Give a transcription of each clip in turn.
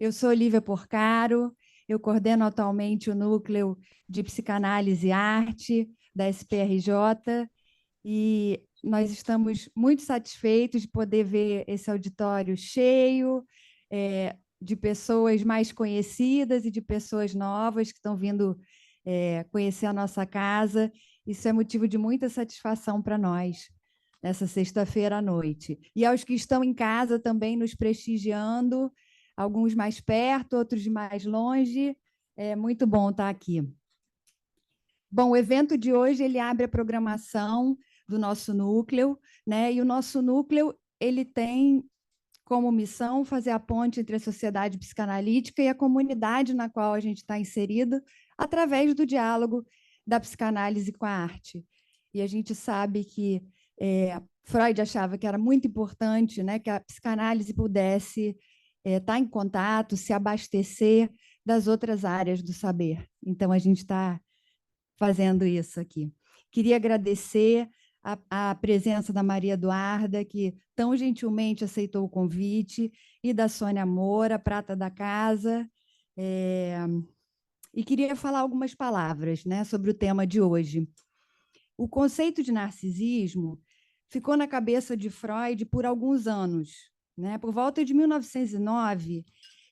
Eu sou Olívia Porcaro, eu coordeno atualmente o Núcleo de Psicanálise e Arte da SPRJ e nós estamos muito satisfeitos de poder ver esse auditório cheio, de pessoas mais conhecidas e de pessoas novas que estão vindo conhecer a nossa casa. Isso é motivo de muita satisfação para nós, nessa sexta-feira à noite. E aos que estão em casa também nos prestigiando, alguns mais perto, outros mais longe. É muito bom estar aqui. Bom, o evento de hoje ele abre a programação do nosso núcleo, né? E o nosso núcleo ele tem como missão fazer a ponte entre a sociedade psicanalítica e a comunidade na qual a gente está inserido, através do diálogo da psicanálise com a arte. E a gente sabe que Freud achava que era muito importante, né, que a psicanálise pudesse estar em contato, se abastecer das outras áreas do saber. Então, a gente está fazendo isso aqui. Queria agradecer a presença da Maria Eduarda, que tão gentilmente aceitou o convite, e da Sônia Moura, prata da casa, e queria falar algumas palavras, né, sobre o tema de hoje. O conceito de narcisismo ficou na cabeça de Freud por alguns anos, né? Por volta de 1909,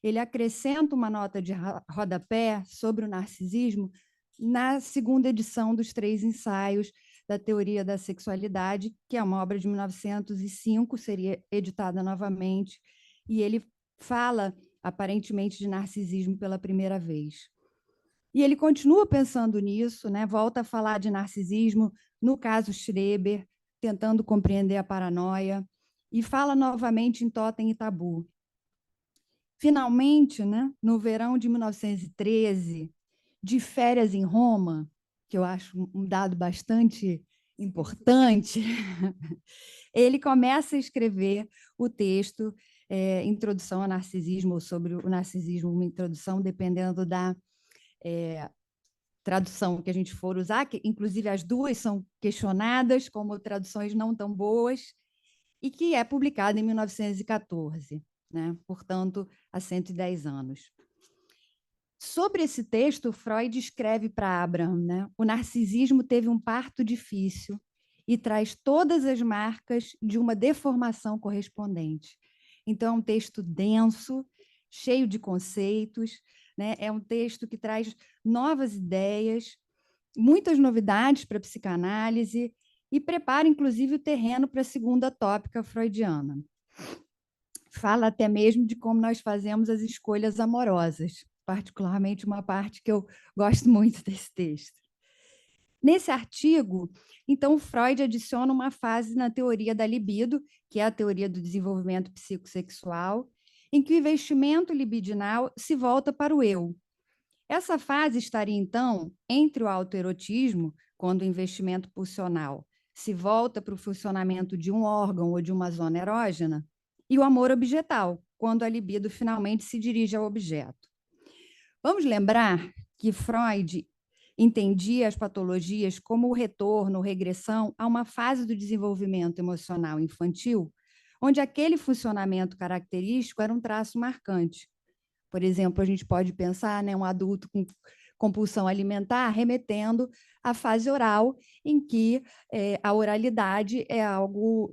ele acrescenta uma nota de rodapé sobre o narcisismo na segunda edição dos 3 ensaios da teoria da sexualidade, que é uma obra de 1905, seria editada novamente, e ele fala, aparentemente, de narcisismo pela primeira vez. E ele continua pensando nisso, né? Volta a falar de narcisismo no caso Schreber, tentando compreender a paranoia, e fala novamente em Totem e Tabu. Finalmente, né, no verão de 1913, de férias em Roma, que eu acho um dado bastante importante, ele começa a escrever o texto Introdução ao Narcisismo, ou sobre o narcisismo, uma introdução, dependendo da tradução que a gente for usar, que inclusive as duas são questionadas como traduções não tão boas, e que é publicada em 1914, né? Portanto, há 110 anos. Sobre esse texto, Freud escreve para Abraham, né? O narcisismo teve um parto difícil e traz todas as marcas de uma deformação correspondente. Então, é um texto denso, cheio de conceitos, né? É um texto que traz novas ideias, muitas novidades para a psicanálise e prepara, inclusive, o terreno para a segunda tópica freudiana. Fala até mesmo de como nós fazemos as escolhas amorosas, particularmente uma parte que eu gosto muito desse texto. Nesse artigo, então, Freud adiciona uma fase na teoria da libido, que é a teoria do desenvolvimento psicossexual, em que o investimento libidinal se volta para o eu. Essa fase estaria, então, entre o autoerotismo, quando o investimento pulsional se volta para o funcionamento de um órgão ou de uma zona erógena, e o amor objetal, quando a libido finalmente se dirige ao objeto. Vamos lembrar que Freud entendia as patologias como o retorno ou regressão a uma fase do desenvolvimento emocional infantil, onde aquele funcionamento característico era um traço marcante. Por exemplo, a gente pode pensar, né, um adulto com compulsão alimentar remetendo à fase oral, em que a oralidade é algo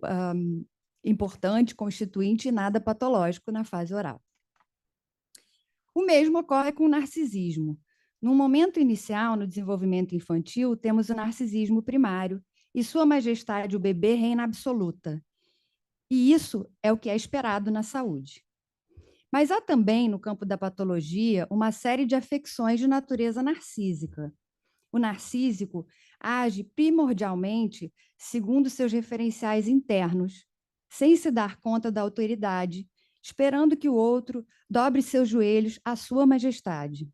importante, constituinte e nada patológico na fase oral. O mesmo ocorre com o narcisismo. No momento inicial, no desenvolvimento infantil, temos o narcisismo primário, e Sua Majestade, o bebê, reina absoluta. E isso é o que é esperado na saúde. Mas há também, no campo da patologia, uma série de afecções de natureza narcísica. O narcísico age primordialmente segundo seus referenciais internos, sem se dar conta da autoridade, esperando que o outro dobre seus joelhos à sua majestade.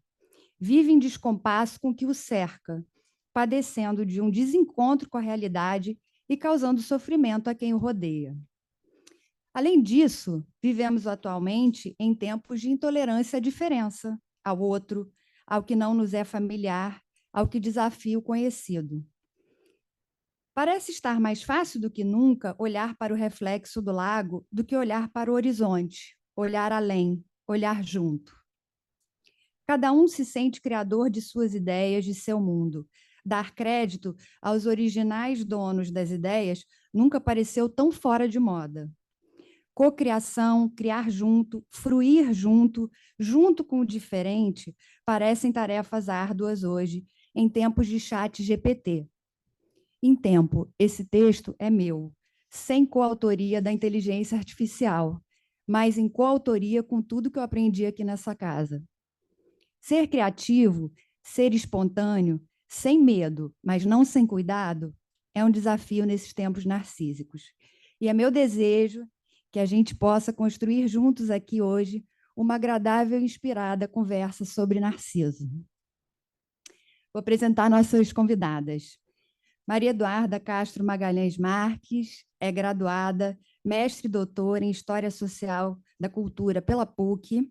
Vive em descompasso com o que o cerca, padecendo de um desencontro com a realidade e causando sofrimento a quem o rodeia. Além disso, vivemos atualmente em tempos de intolerância à diferença, ao outro, ao que não nos é familiar, ao que desafia o conhecido. Parece estar mais fácil do que nunca olhar para o reflexo do lago do que olhar para o horizonte, olhar além, olhar junto. Cada um se sente criador de suas ideias, de seu mundo. Dar crédito aos originais donos das ideias nunca pareceu tão fora de moda. Cocriação, criar junto, fruir junto, junto com o diferente, parecem tarefas árduas hoje, em tempos de chat GPT. Em tempo, esse texto é meu, sem coautoria da inteligência artificial, mas em coautoria com tudo que eu aprendi aqui nessa casa. Ser criativo, ser espontâneo, sem medo, mas não sem cuidado, é um desafio nesses tempos narcísicos. E é meu desejo que a gente possa construir juntos aqui hoje uma agradável e inspirada conversa sobre Narciso. Vou apresentar nossas convidadas. Maria Eduarda Castro Magalhães Marques é graduada, mestre e doutora em História Social da Cultura pela PUC,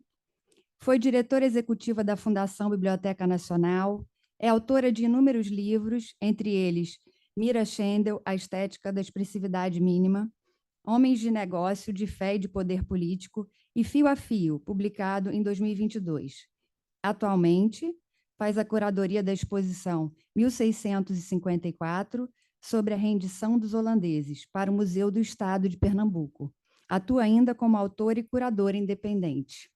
foi diretora executiva da Fundação Biblioteca Nacional, é autora de inúmeros livros, entre eles Mira Schendel, A Estética da Expressividade Mínima, Homens de Negócio, de Fé e de Poder Político e Fio a Fio, publicado em 2022. Atualmente, faz a curadoria da exposição 1654, sobre a rendição dos holandeses, para o Museu do Estado de Pernambuco. Atua ainda como autora e curadora independente.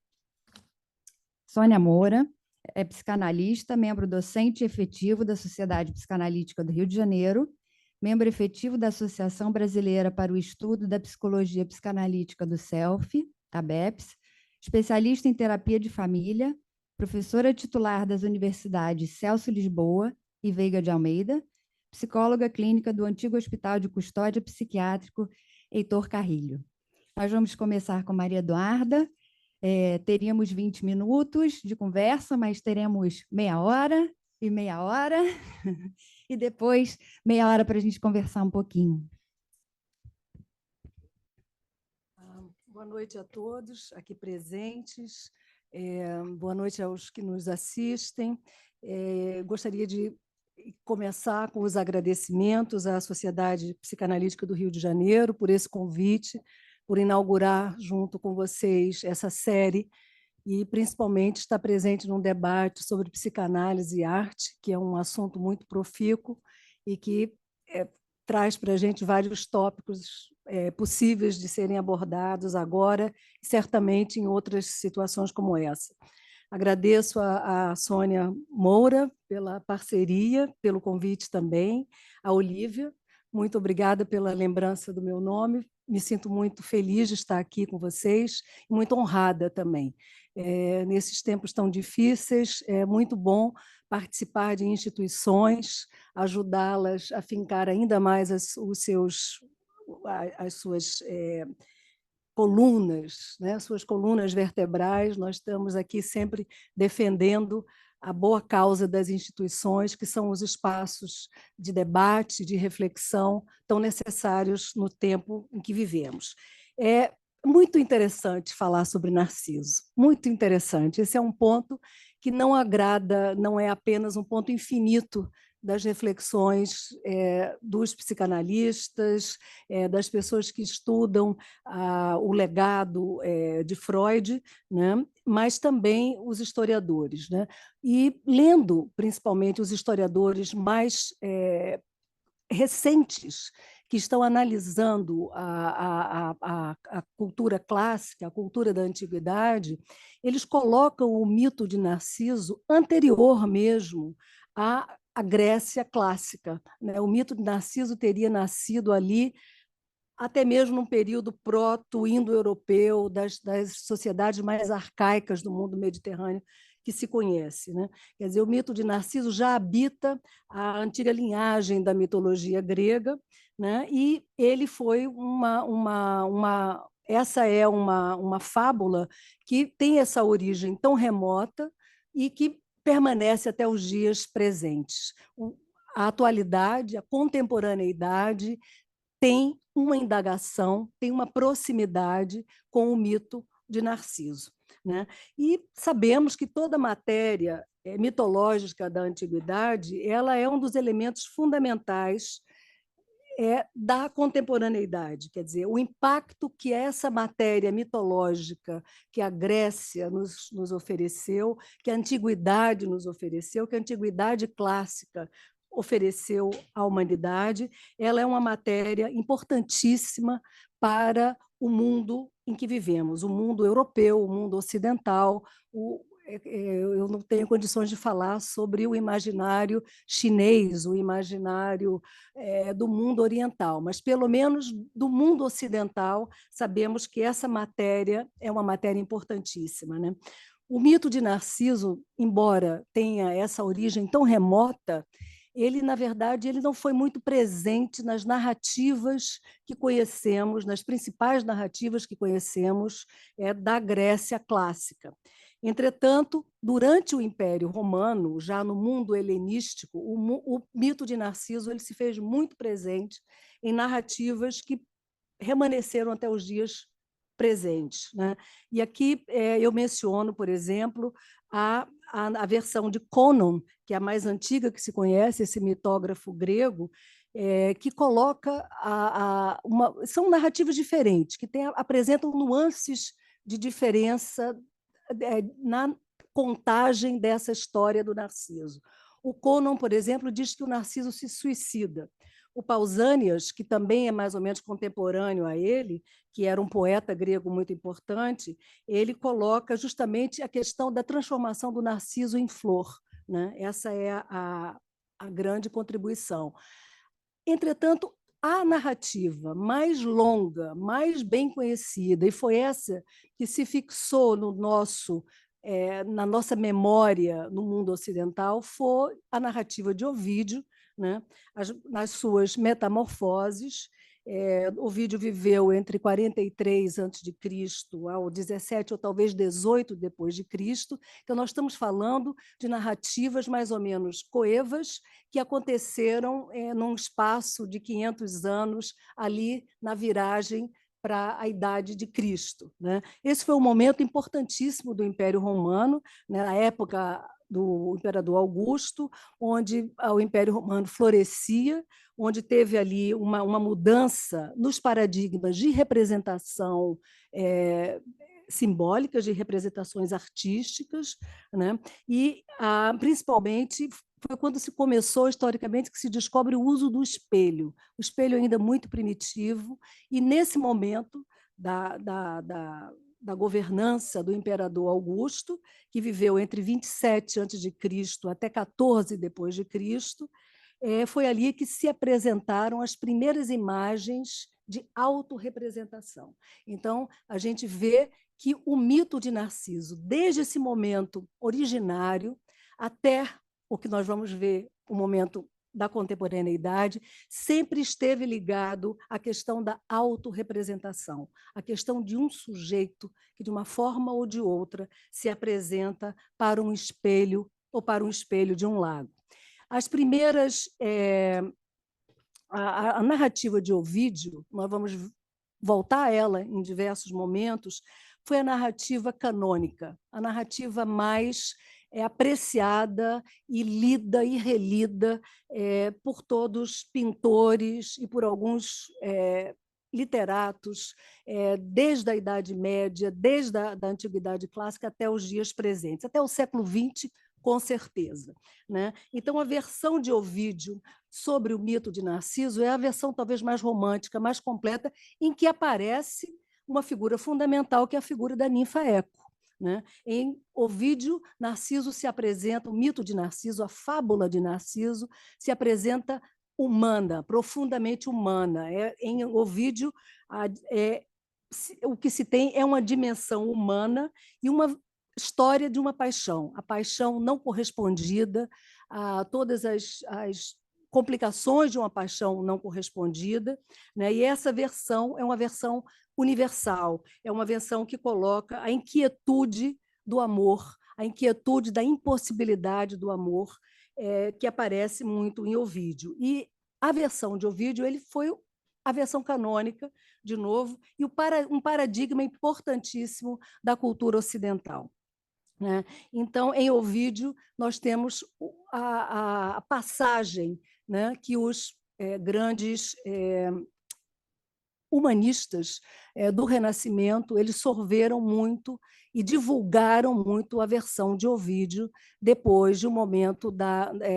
Sônia Moura é psicanalista, membro docente efetivo da Sociedade Psicanalítica do Rio de Janeiro, membro efetivo da Associação Brasileira para o Estudo da Psicologia Psicanalítica do SELF, a BEPS, especialista em terapia de família, professora titular das universidades Celso Lisboa e Veiga de Almeida, psicóloga clínica do antigo Hospital de Custódia Psiquiátrico Heitor Carrilho. Nós vamos começar com Maria Eduarda. Teríamos 20 minutos de conversa, mas teremos meia hora, e depois meia hora para a gente conversar um pouquinho. Boa noite a todos aqui presentes, boa noite aos que nos assistem. Gostaria de começar com os agradecimentos à Sociedade Psicanalítica do Rio de Janeiro por esse convite, por inaugurar junto com vocês essa série e, principalmente, estar presente num debate sobre psicanálise e arte, que é um assunto muito profícuo e que traz para a gente vários tópicos possíveis de serem abordados agora e certamente em outras situações como essa. Agradeço a Sônia Moura pela parceria, pelo convite também, a Olívia, muito obrigada pela lembrança do meu nome, me sinto muito feliz de estar aqui com vocês e muito honrada também. Nesses tempos tão difíceis, é muito bom participar de instituições, ajudá-las a fincar ainda mais as suas colunas, né? Suas colunas vertebrais. Nós estamos aqui sempre defendendo a boa causa das instituições, que são os espaços de debate, de reflexão tão necessários no tempo em que vivemos. É muito interessante falar sobre Narciso, muito interessante. Esse é um ponto que não agrada, não é apenas um ponto infinito das reflexões dos psicanalistas, das pessoas que estudam o legado de Freud, né? Mas também os historiadores, né? E lendo, principalmente, os historiadores mais recentes, que estão analisando a cultura clássica, a cultura da antiguidade, eles colocam o mito de Narciso anterior mesmo à Grécia clássica, né? O mito de Narciso teria nascido ali até mesmo num período proto-indo-europeu, das sociedades mais arcaicas do mundo mediterrâneo que se conhece, né? Quer dizer, o mito de Narciso já habita a antiga linhagem da mitologia grega, né? E ele foi essa é uma fábula que tem essa origem tão remota e que permanece até os dias presentes. A atualidade, a contemporaneidade tem uma indagação, tem uma proximidade com o mito de Narciso, né? E sabemos que toda matéria mitológica da antiguidade ela é um dos elementos fundamentais da contemporaneidade, quer dizer, o impacto que essa matéria mitológica que a Grécia nos ofereceu, que a antiguidade nos ofereceu, que a antiguidade clássica ofereceu à humanidade, ela é uma matéria importantíssima para o mundo em que vivemos, o mundo europeu, o mundo ocidental. Eu não tenho condições de falar sobre o imaginário chinês, o imaginário do mundo oriental, mas pelo menos do mundo ocidental sabemos que essa matéria é uma matéria importantíssima, né? O mito de Narciso, embora tenha essa origem tão remota, ele, na verdade, ele não foi muito presente nas narrativas que conhecemos, nas principais narrativas que conhecemos da Grécia clássica. Entretanto, durante o Império Romano, já no mundo helenístico, o mito de Narciso ele se fez muito presente em narrativas que remanesceram até os dias presentes, né? E aqui eu menciono, por exemplo, a versão de Conon, que é a mais antiga que se conhece, esse mitógrafo grego, que coloca são narrativas diferentes, que apresentam nuances de diferença na contagem dessa história do Narciso. O Conon, por exemplo, diz que o Narciso se suicida. O Pausanias, que também é mais ou menos contemporâneo a ele, que era um poeta grego muito importante, ele coloca justamente a questão da transformação do Narciso em flor, né? Essa é a grande contribuição. Entretanto, a narrativa mais longa, mais bem conhecida, e foi essa que se fixou na nossa memória no mundo ocidental, foi a narrativa de Ovídio, né? Nas suas Metamorfoses. Ovídio viveu entre 43 a.C. ao 17 ou talvez 18 depois de Cristo. Então nós estamos falando de narrativas mais ou menos coevas que aconteceram num espaço de 500 anos ali na viragem para a idade de Cristo, né? Esse foi um momento importantíssimo do Império Romano, né? Na época do imperador Augusto, onde o Império Romano florescia, onde teve ali uma mudança nos paradigmas de representação simbólicas, de representações artísticas, né? E principalmente foi quando se começou, historicamente, que se descobre o uso do espelho. O espelho ainda muito primitivo, e nesse momento da governança do imperador Augusto, que viveu entre 27 a.C. até 14 depois de Cristo, foi ali que se apresentaram as primeiras imagens de autorrepresentação. Então, a gente vê que o mito de Narciso, desde esse momento originário até o que nós vamos ver, o momento da contemporaneidade, sempre esteve ligado à questão da autorrepresentação, à questão de um sujeito que, de uma forma ou de outra, se apresenta para um espelho ou para um espelho de um lago. As primeiras... a narrativa de Ovídio, nós vamos voltar a ela em diversos momentos, foi a narrativa canônica, a narrativa mais apreciada e lida e relida por todos pintores e por alguns literatos, desde a Idade Média, desde a Antiguidade Clássica até os dias presentes, até o século XX, com certeza, né? Então, a versão de Ovídio sobre o mito de Narciso é a versão talvez mais romântica, mais completa, em que aparece uma figura fundamental, que é a figura da ninfa Eco, né? Em Ovídio, Narciso se apresenta, o mito de Narciso, a fábula de Narciso, se apresenta humana, profundamente humana. Em Ovídio, o que se tem é uma dimensão humana e uma história de uma paixão, a paixão não correspondida, a todas as complicações de uma paixão não correspondida, né? E essa versão é uma versão universal, é uma versão que coloca a inquietude do amor, a inquietude da impossibilidade do amor, que aparece muito em Ovídio. E a versão de Ovídio ele foi a versão canônica, de novo, e um paradigma importantíssimo da cultura ocidental, né? Então, em Ovídio, nós temos a passagem, né, que os grandes humanistas do Renascimento, eles sorveram muito e divulgaram muito a versão de Ovídio depois de um momento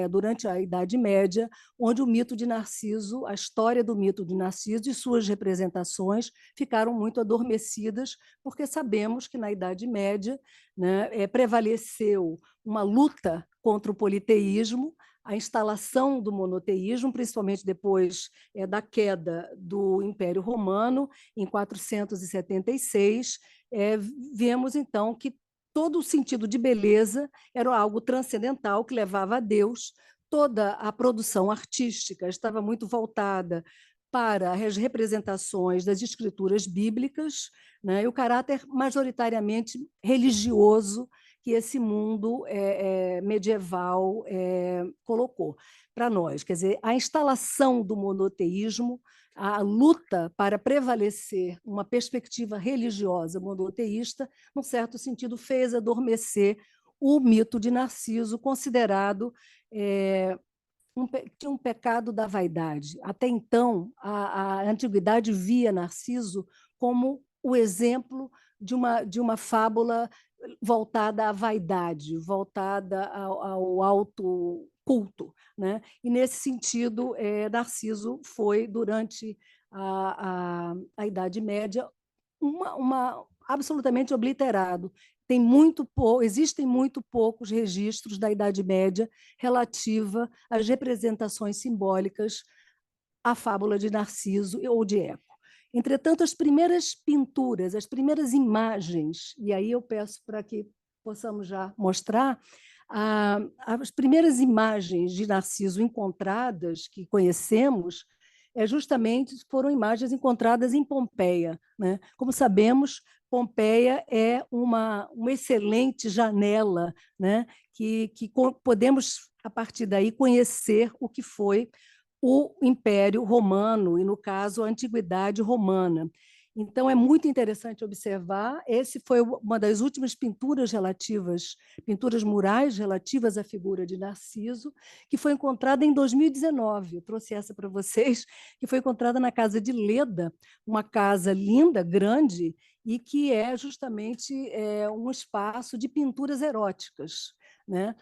durante a Idade Média, onde o mito de Narciso, a história do mito de Narciso e suas representações ficaram muito adormecidas, porque sabemos que na Idade Média, né, prevaleceu uma luta contra o politeísmo, a instalação do monoteísmo, principalmente depois da queda do Império Romano, em 476, vemos, então, que todo o sentido de beleza era algo transcendental que levava a Deus. Toda a produção artística estava muito voltada para as representações das escrituras bíblicas, né, e o caráter majoritariamente religioso que esse mundo medieval colocou para nós. Quer dizer, a instalação do monoteísmo, a luta para prevalecer uma perspectiva religiosa monoteísta, num certo sentido, fez adormecer o mito de Narciso, considerado um pecado da vaidade. Até então, a antiguidade via Narciso como o exemplo de uma fábula voltada à vaidade, voltada ao autoculto, né? E, nesse sentido, Narciso foi, durante a Idade Média, absolutamente obliterado. Existem muito poucos registros da Idade Média relativa às representações simbólicas à fábula de Narciso ou de Eco. Entretanto, as primeiras pinturas, as primeiras imagens, e aí eu peço para que possamos já mostrar, as primeiras imagens de Narciso encontradas, que conhecemos, justamente foram imagens encontradas em Pompeia, né? Como sabemos, Pompeia é uma excelente janela, né? que podemos, a partir daí, conhecer o que foi o Império Romano, e, no caso, a Antiguidade Romana. Então, é muito interessante observar. Esse foi uma das últimas pinturas murais relativas à figura de Narciso, que foi encontrada em 2019. Eu trouxe essa para vocês, que foi encontrada na casa de Leda, uma casa linda, grande, e que é justamente um espaço de pinturas eróticas, né?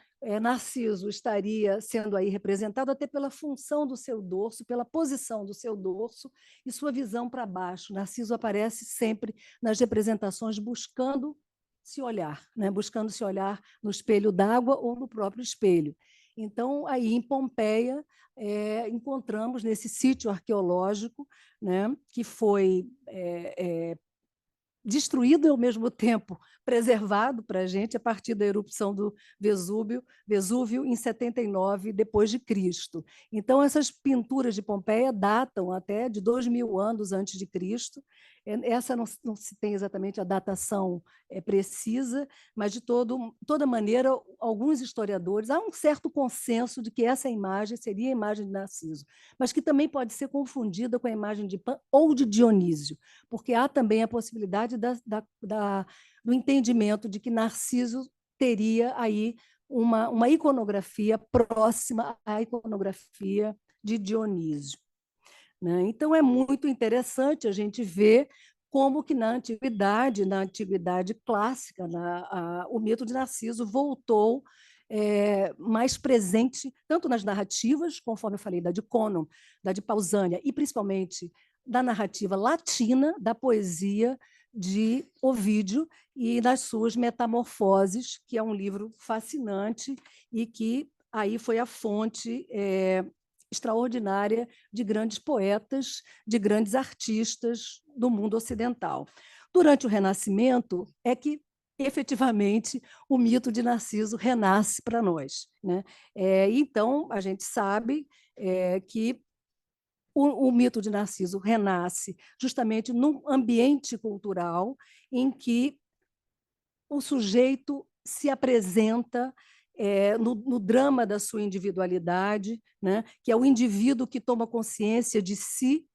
Narciso estaria sendo aí representado até pela função do seu dorso, pela posição do seu dorso e sua visão para baixo. Narciso aparece sempre nas representações buscando se olhar, né? Buscando se olhar no espelho d'água ou no próprio espelho. Então, aí em Pompeia, encontramos nesse sítio arqueológico, né, que foi destruído e, ao mesmo tempo, preservado para a gente a partir da erupção do Vesúvio em 79 depois de Cristo. Então, essas pinturas de Pompeia datam até de 2000 anos antes de Cristo. Essa não se tem exatamente a datação precisa, mas, de toda maneira, alguns historiadores, há um certo consenso de que essa imagem seria a imagem de Narciso, mas que também pode ser confundida com a imagem de Pan ou de Dionísio, porque há também a possibilidade do entendimento de que Narciso teria aí uma iconografia próxima à iconografia de Dionísio, né? Então, é muito interessante a gente ver como que na antiguidade clássica, o mito de Narciso voltou mais presente, tanto nas narrativas, conforme eu falei, da de Conon, da de Pausânia, e principalmente da narrativa latina, da poesia de Ovídio e das suas Metamorfoses, que é um livro fascinante e que aí foi a fonte extraordinária de grandes poetas, de grandes artistas do mundo ocidental. Durante o Renascimento é que, efetivamente, o mito de Narciso renasce para nós, né? Então, a gente sabe que o mito de Narciso renasce justamente num ambiente cultural em que o sujeito se apresenta no drama da sua individualidade, né? Que é o indivíduo que toma consciência de si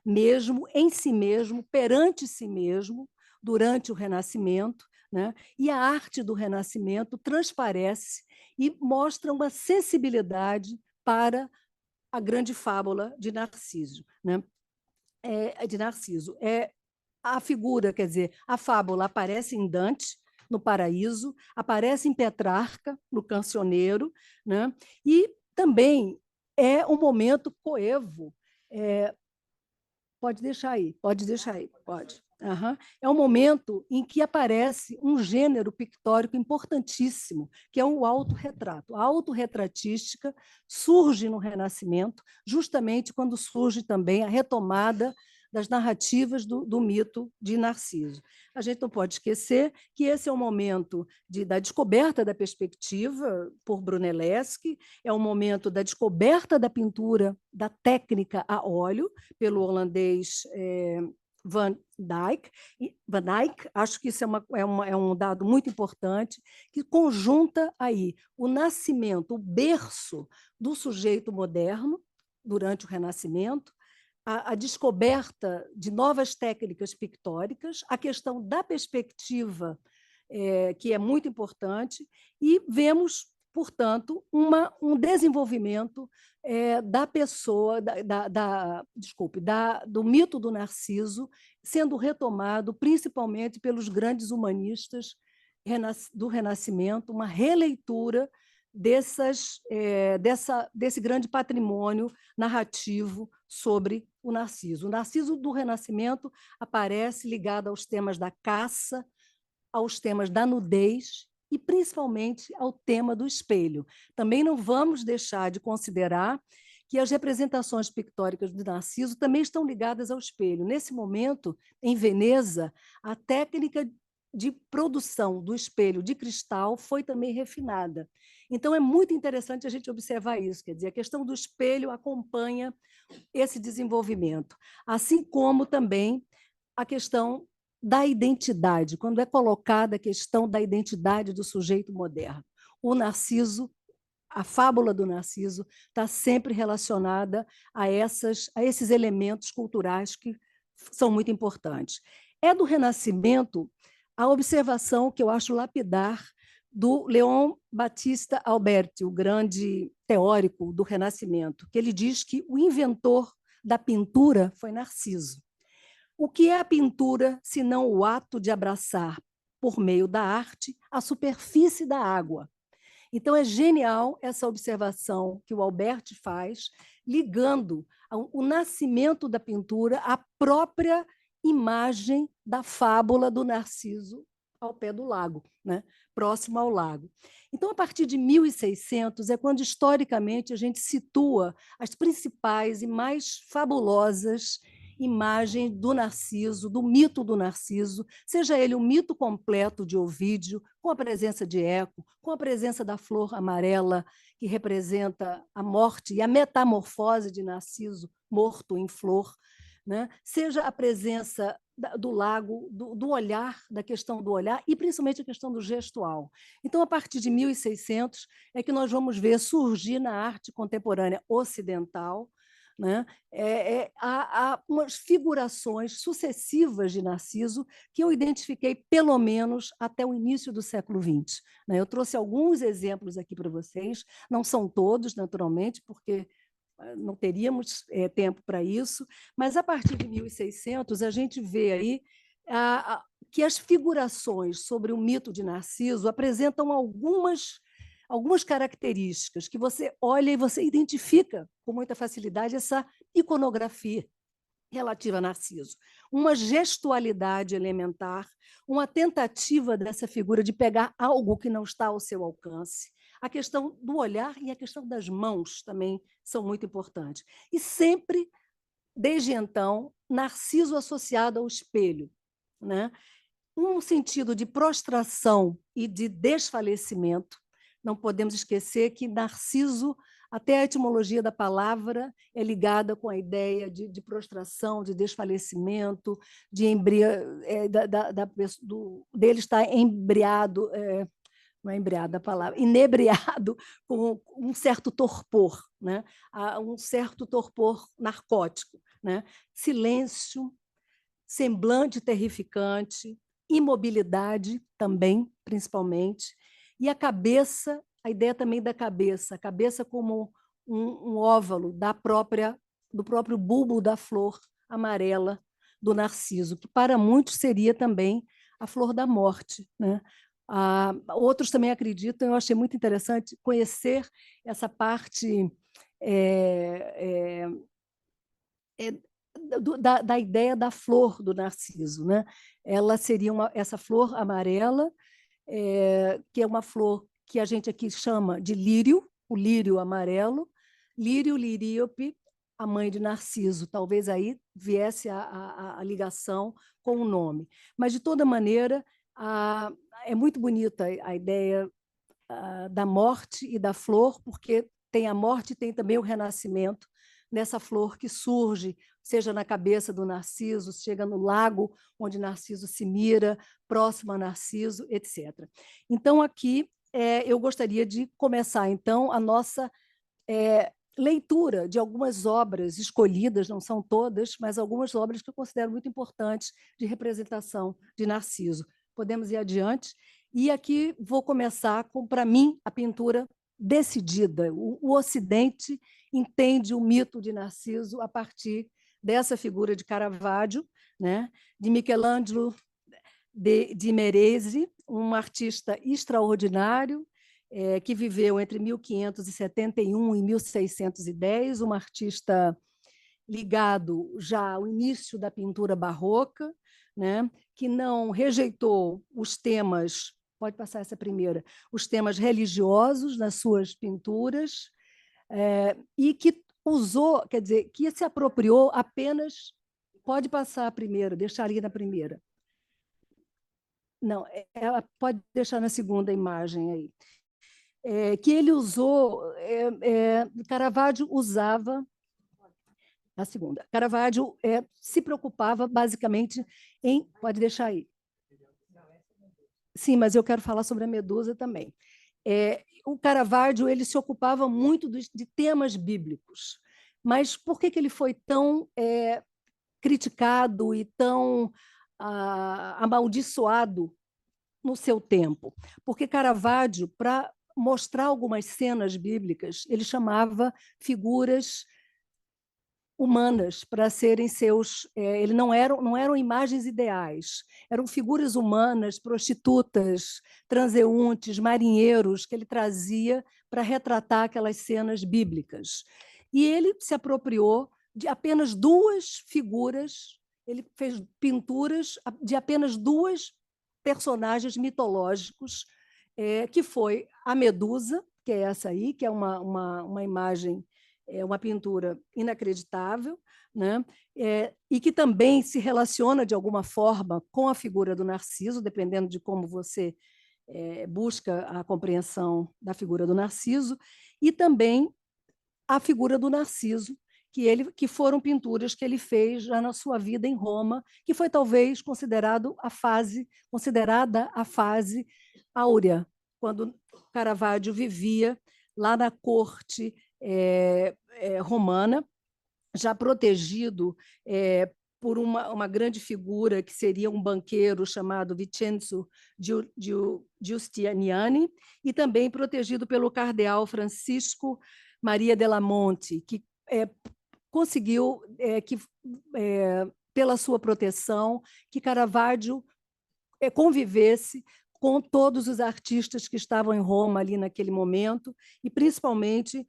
mesmo, em si mesmo, perante si mesmo, durante o Renascimento, né? E a arte do Renascimento transparece e mostra uma sensibilidade para a grande fábula de Narciso, né? De Narciso. A figura, quer dizer, a fábula aparece em Dante, no Paraíso, aparece em Petrarca, no Cancioneiro, né? E também é um momento coevo. Pode deixar aí, pode. Uhum. É um momento em que aparece um gênero pictórico importantíssimo, que é o autorretrato. A autorretratística surge no Renascimento, justamente quando surge também a retomada das narrativas do mito de Narciso. A gente não pode esquecer que esse é o momento da descoberta da perspectiva por Brunelleschi, é o momento da descoberta da pintura, da técnica a óleo, pelo holandês Van Dyck. Acho que isso é um dado muito importante, que conjunta aí o nascimento, o berço do sujeito moderno durante o Renascimento, a descoberta de novas técnicas pictóricas, a questão da perspectiva, que é muito importante, e vemos, portanto, um desenvolvimento da pessoa, do mito do Narciso, sendo retomado principalmente pelos grandes humanistas do Renascimento, uma releitura desse grande patrimônio narrativo sobre o Narciso. O Narciso do Renascimento aparece ligado aos temas da caça, aos temas da nudez e, principalmente, ao tema do espelho. Também não vamos deixar de considerar que as representações pictóricas do Narciso também estão ligadas ao espelho. Nesse momento, em Veneza, a técnica de produção do espelho de cristal foi também refinada. Então, é muito interessante a gente observar isso, quer dizer, a questão do espelho acompanha esse desenvolvimento, assim como também a questão da identidade, quando é colocada a questão da identidade do sujeito moderno. O Narciso, a fábula do Narciso, está sempre relacionada a esses elementos culturais que são muito importantes. É do Renascimento a observação que eu acho lapidar do Leon Battista Alberti, o grande teórico do Renascimento, que ele diz que o inventor da pintura foi Narciso. O que é a pintura, senão o ato de abraçar, por meio da arte, a superfície da água? Então, é genial essa observação que o Alberti faz, ligando o nascimento da pintura à própria imagem da fábula do Narciso ao pé do lago, né? Próximo ao lago. Então, a partir de 1600, é quando, historicamente, a gente situa as principais e mais fabulosas imagens do Narciso, do mito do Narciso, seja ele o mito completo de Ovídio, com a presença de Eco, com a presença da flor amarela, que representa a morte e a metamorfose de Narciso, morto em flor, né? Seja a presença do lago, do olhar, da questão do olhar, e principalmente a questão do gestual. Então, a partir de 1600, é que nós vamos ver surgir na arte contemporânea ocidental, né? Há umas figurações sucessivas de Narciso que eu identifiquei, pelo menos, até o início do século XX. Né? Eu trouxe alguns exemplos aqui para vocês, não são todos, naturalmente, porque não teríamos tempo para isso, mas a partir de 1600 a gente vê aí que as figurações sobre o mito de Narciso apresentam algumas características que você olha e você identifica com muita facilidade essa iconografia relativa a Narciso. Uma gestualidade elementar, uma tentativa dessa figura de pegar algo que não está ao seu alcance. A questão do olhar e a questão das mãos também são muito importantes. E sempre, desde então, Narciso associado ao espelho, né? Um sentido de prostração e de desfalecimento. Não podemos esquecer que Narciso, até a etimologia da palavra, é ligada com a ideia de prostração, de desfalecimento, dele estar embriado, não é embriado a palavra, inebriado com um certo torpor, né? Um certo torpor narcótico, né? Silêncio, semblante terrificante, imobilidade também, principalmente, e a cabeça, a ideia também da cabeça, a cabeça como um óvalo do próprio bulbo da flor amarela do narciso, que para muitos seria também a flor da morte, né? Outros também acreditam, eu achei muito interessante conhecer essa parte da ideia da flor do narciso, né? Ela seria essa flor amarela, que é uma flor que a gente aqui chama de lírio, o lírio amarelo, lírio liríope, a mãe de Narciso. Talvez aí viesse a ligação com o nome. Mas, de toda maneira, é muito bonita a ideia da morte e da flor, porque tem a morte e tem também o renascimento nessa flor que surge, seja na cabeça do Narciso, chega no lago onde Narciso se mira, próximo a Narciso, etc. Então, aqui eu gostaria de começar, então, a nossa leitura de algumas obras escolhidas, não são todas, mas algumas obras que eu considero muito importantes de representação de Narciso. Podemos ir adiante? E aqui vou começar com, para mim, a pintura decidida. O Ocidente entende o mito de Narciso a partir dessa figura de Caravaggio, né? De Michelangelo de Meresi, um artista extraordinário, que viveu entre 1571 e 1610, um artista ligado já ao início da pintura barroca, né? Que não rejeitou os temas, pode passar essa primeira, os temas religiosos nas suas pinturas, e que usou, quer dizer, que se apropriou apenas, pode passar a primeira, deixar ali na primeira. Não, ela pode deixar na segunda imagem aí. Que ele usou, Caravaggio usava, a segunda, Caravaggio se preocupava basicamente em, pode deixar aí. Sim, mas eu quero falar sobre a Medusa também. O Caravaggio ele se ocupava muito de temas bíblicos, mas por que ele foi tão criticado e tão amaldiçoado no seu tempo? Porque Caravaggio, para mostrar algumas cenas bíblicas, ele chamava figuras humanas para serem seus. Ele não eram imagens ideais, eram figuras humanas, prostitutas, transeuntes, marinheiros que ele trazia para retratar aquelas cenas bíblicas. E ele se apropriou de apenas duas figuras, ele fez pinturas de apenas duas personagens mitológicos, que foi a Medusa, que é essa aí, que é uma imagem, uma pintura inacreditável, né? E que também se relaciona, de alguma forma, com a figura do Narciso, dependendo de como você busca a compreensão da figura do Narciso, e também a figura do Narciso, que foram pinturas que ele fez já na sua vida em Roma, que foi talvez considerada a fase áurea, quando Caravaggio vivia lá na corte romana, já protegido por uma grande figura que seria um banqueiro chamado Vincenzo Giustiniani, e também protegido pelo cardeal Francisco Maria della Monte, que conseguiu, pela sua proteção, que Caravaggio convivesse com todos os artistas que estavam em Roma ali naquele momento, e principalmente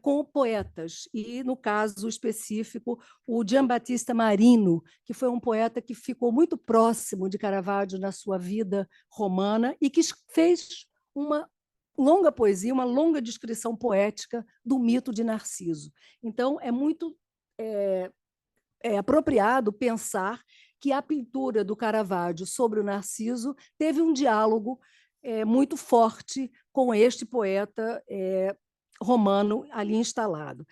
com poetas, e, no caso específico, o Giambattista Marino, que foi um poeta que ficou muito próximo de Caravaggio na sua vida romana e que fez uma longa poesia, uma longa descrição poética do mito de Narciso. Então, é muito apropriado pensar que a pintura do Caravaggio sobre o Narciso teve um diálogo muito forte com este poeta romano ali instalado.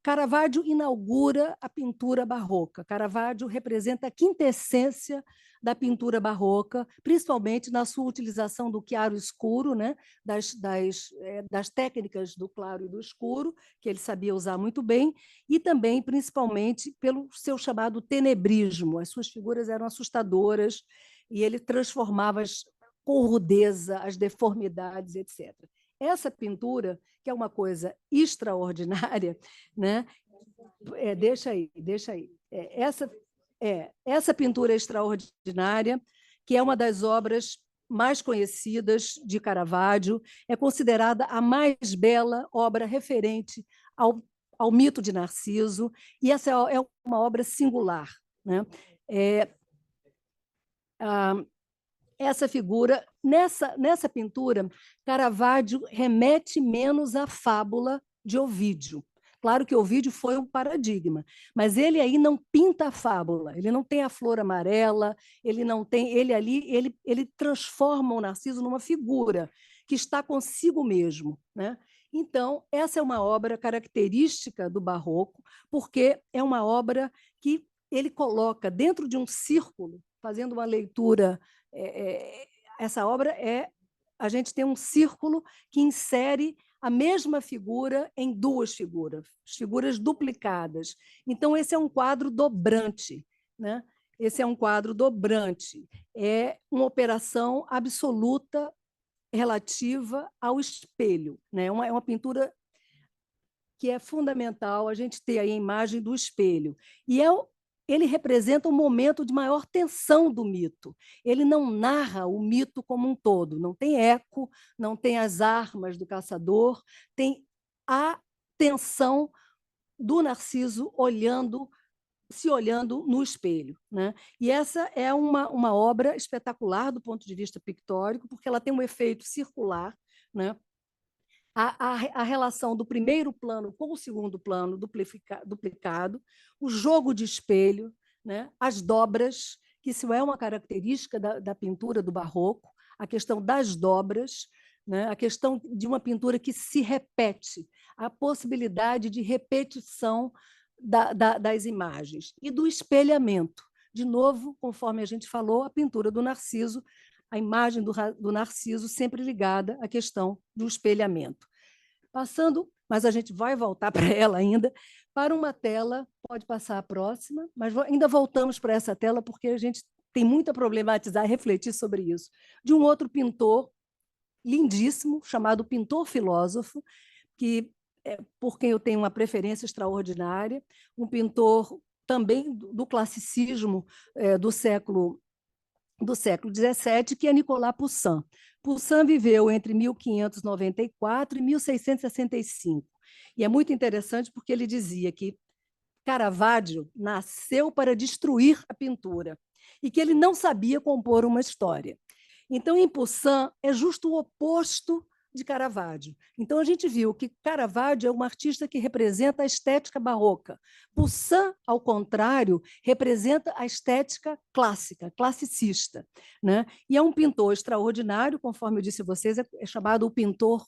Caravaggio inaugura a pintura barroca. Caravaggio representa a quintessência da pintura barroca, principalmente na sua utilização do claro e escuro, né? das técnicas do claro e do escuro, que ele sabia usar muito bem, e também, principalmente, pelo seu chamado tenebrismo. As suas figuras eram assustadoras e ele transformava com rudeza as deformidades, etc. essa pintura, que é uma coisa extraordinária, né? Deixa aí. Essa pintura extraordinária, que é uma das obras mais conhecidas de Caravaggio, é considerada a mais bela obra referente ao mito de Narciso, e essa é uma obra singular, né? Essa figura, nessa pintura, Caravaggio remete menos à fábula de Ovídio. Claro que Ovídio foi um paradigma, mas ele aí não pinta a fábula, ele não tem a flor amarela, ele transforma o Narciso numa figura que está consigo mesmo, né? Então, essa é uma obra característica do Barroco, porque é uma obra que ele coloca dentro de um círculo, fazendo uma leitura. Essa obra a gente tem um círculo que insere a mesma figura em duas figuras duplicadas. Então, esse é um quadro dobrante, né? Esse é um quadro dobrante. É uma operação absoluta relativa ao espelho, né? É uma pintura que é fundamental a gente ter aí a imagem do espelho. E ele representa um momento de maior tensão do mito. Ele não narra o mito como um todo, não tem eco, não tem as armas do caçador, tem a tensão do Narciso se olhando no espelho, né? E essa é uma obra espetacular do ponto de vista pictórico, porque ela tem um efeito circular, né? A relação do primeiro plano com o segundo plano duplicado, o jogo de espelho, né? As dobras, que isso é uma característica da pintura do Barroco, a questão das dobras, né? A questão de uma pintura que se repete, a possibilidade de repetição das imagens, e do espelhamento. De novo, conforme a gente falou, a pintura do Narciso, a imagem do Narciso sempre ligada à questão do espelhamento. Passando, mas a gente vai voltar para ela ainda, para uma tela, pode passar a próxima, mas ainda voltamos para essa tela porque a gente tem muito a problematizar e refletir sobre isso, de um outro pintor lindíssimo, chamado pintor filósofo, que por quem eu tenho uma preferência extraordinária, um pintor também do classicismo do século XVII, que é Nicolas Poussin. Poussin viveu entre 1594 e 1665. E é muito interessante porque ele dizia que Caravaggio nasceu para destruir a pintura e que ele não sabia compor uma história. Então, em Poussin, é justo o oposto de Caravaggio. Então, a gente viu que Caravaggio é um artista que representa a estética barroca. Poussin, ao contrário, representa a estética clássica, classicista, né? E é um pintor extraordinário, conforme eu disse a vocês, é chamado o pintor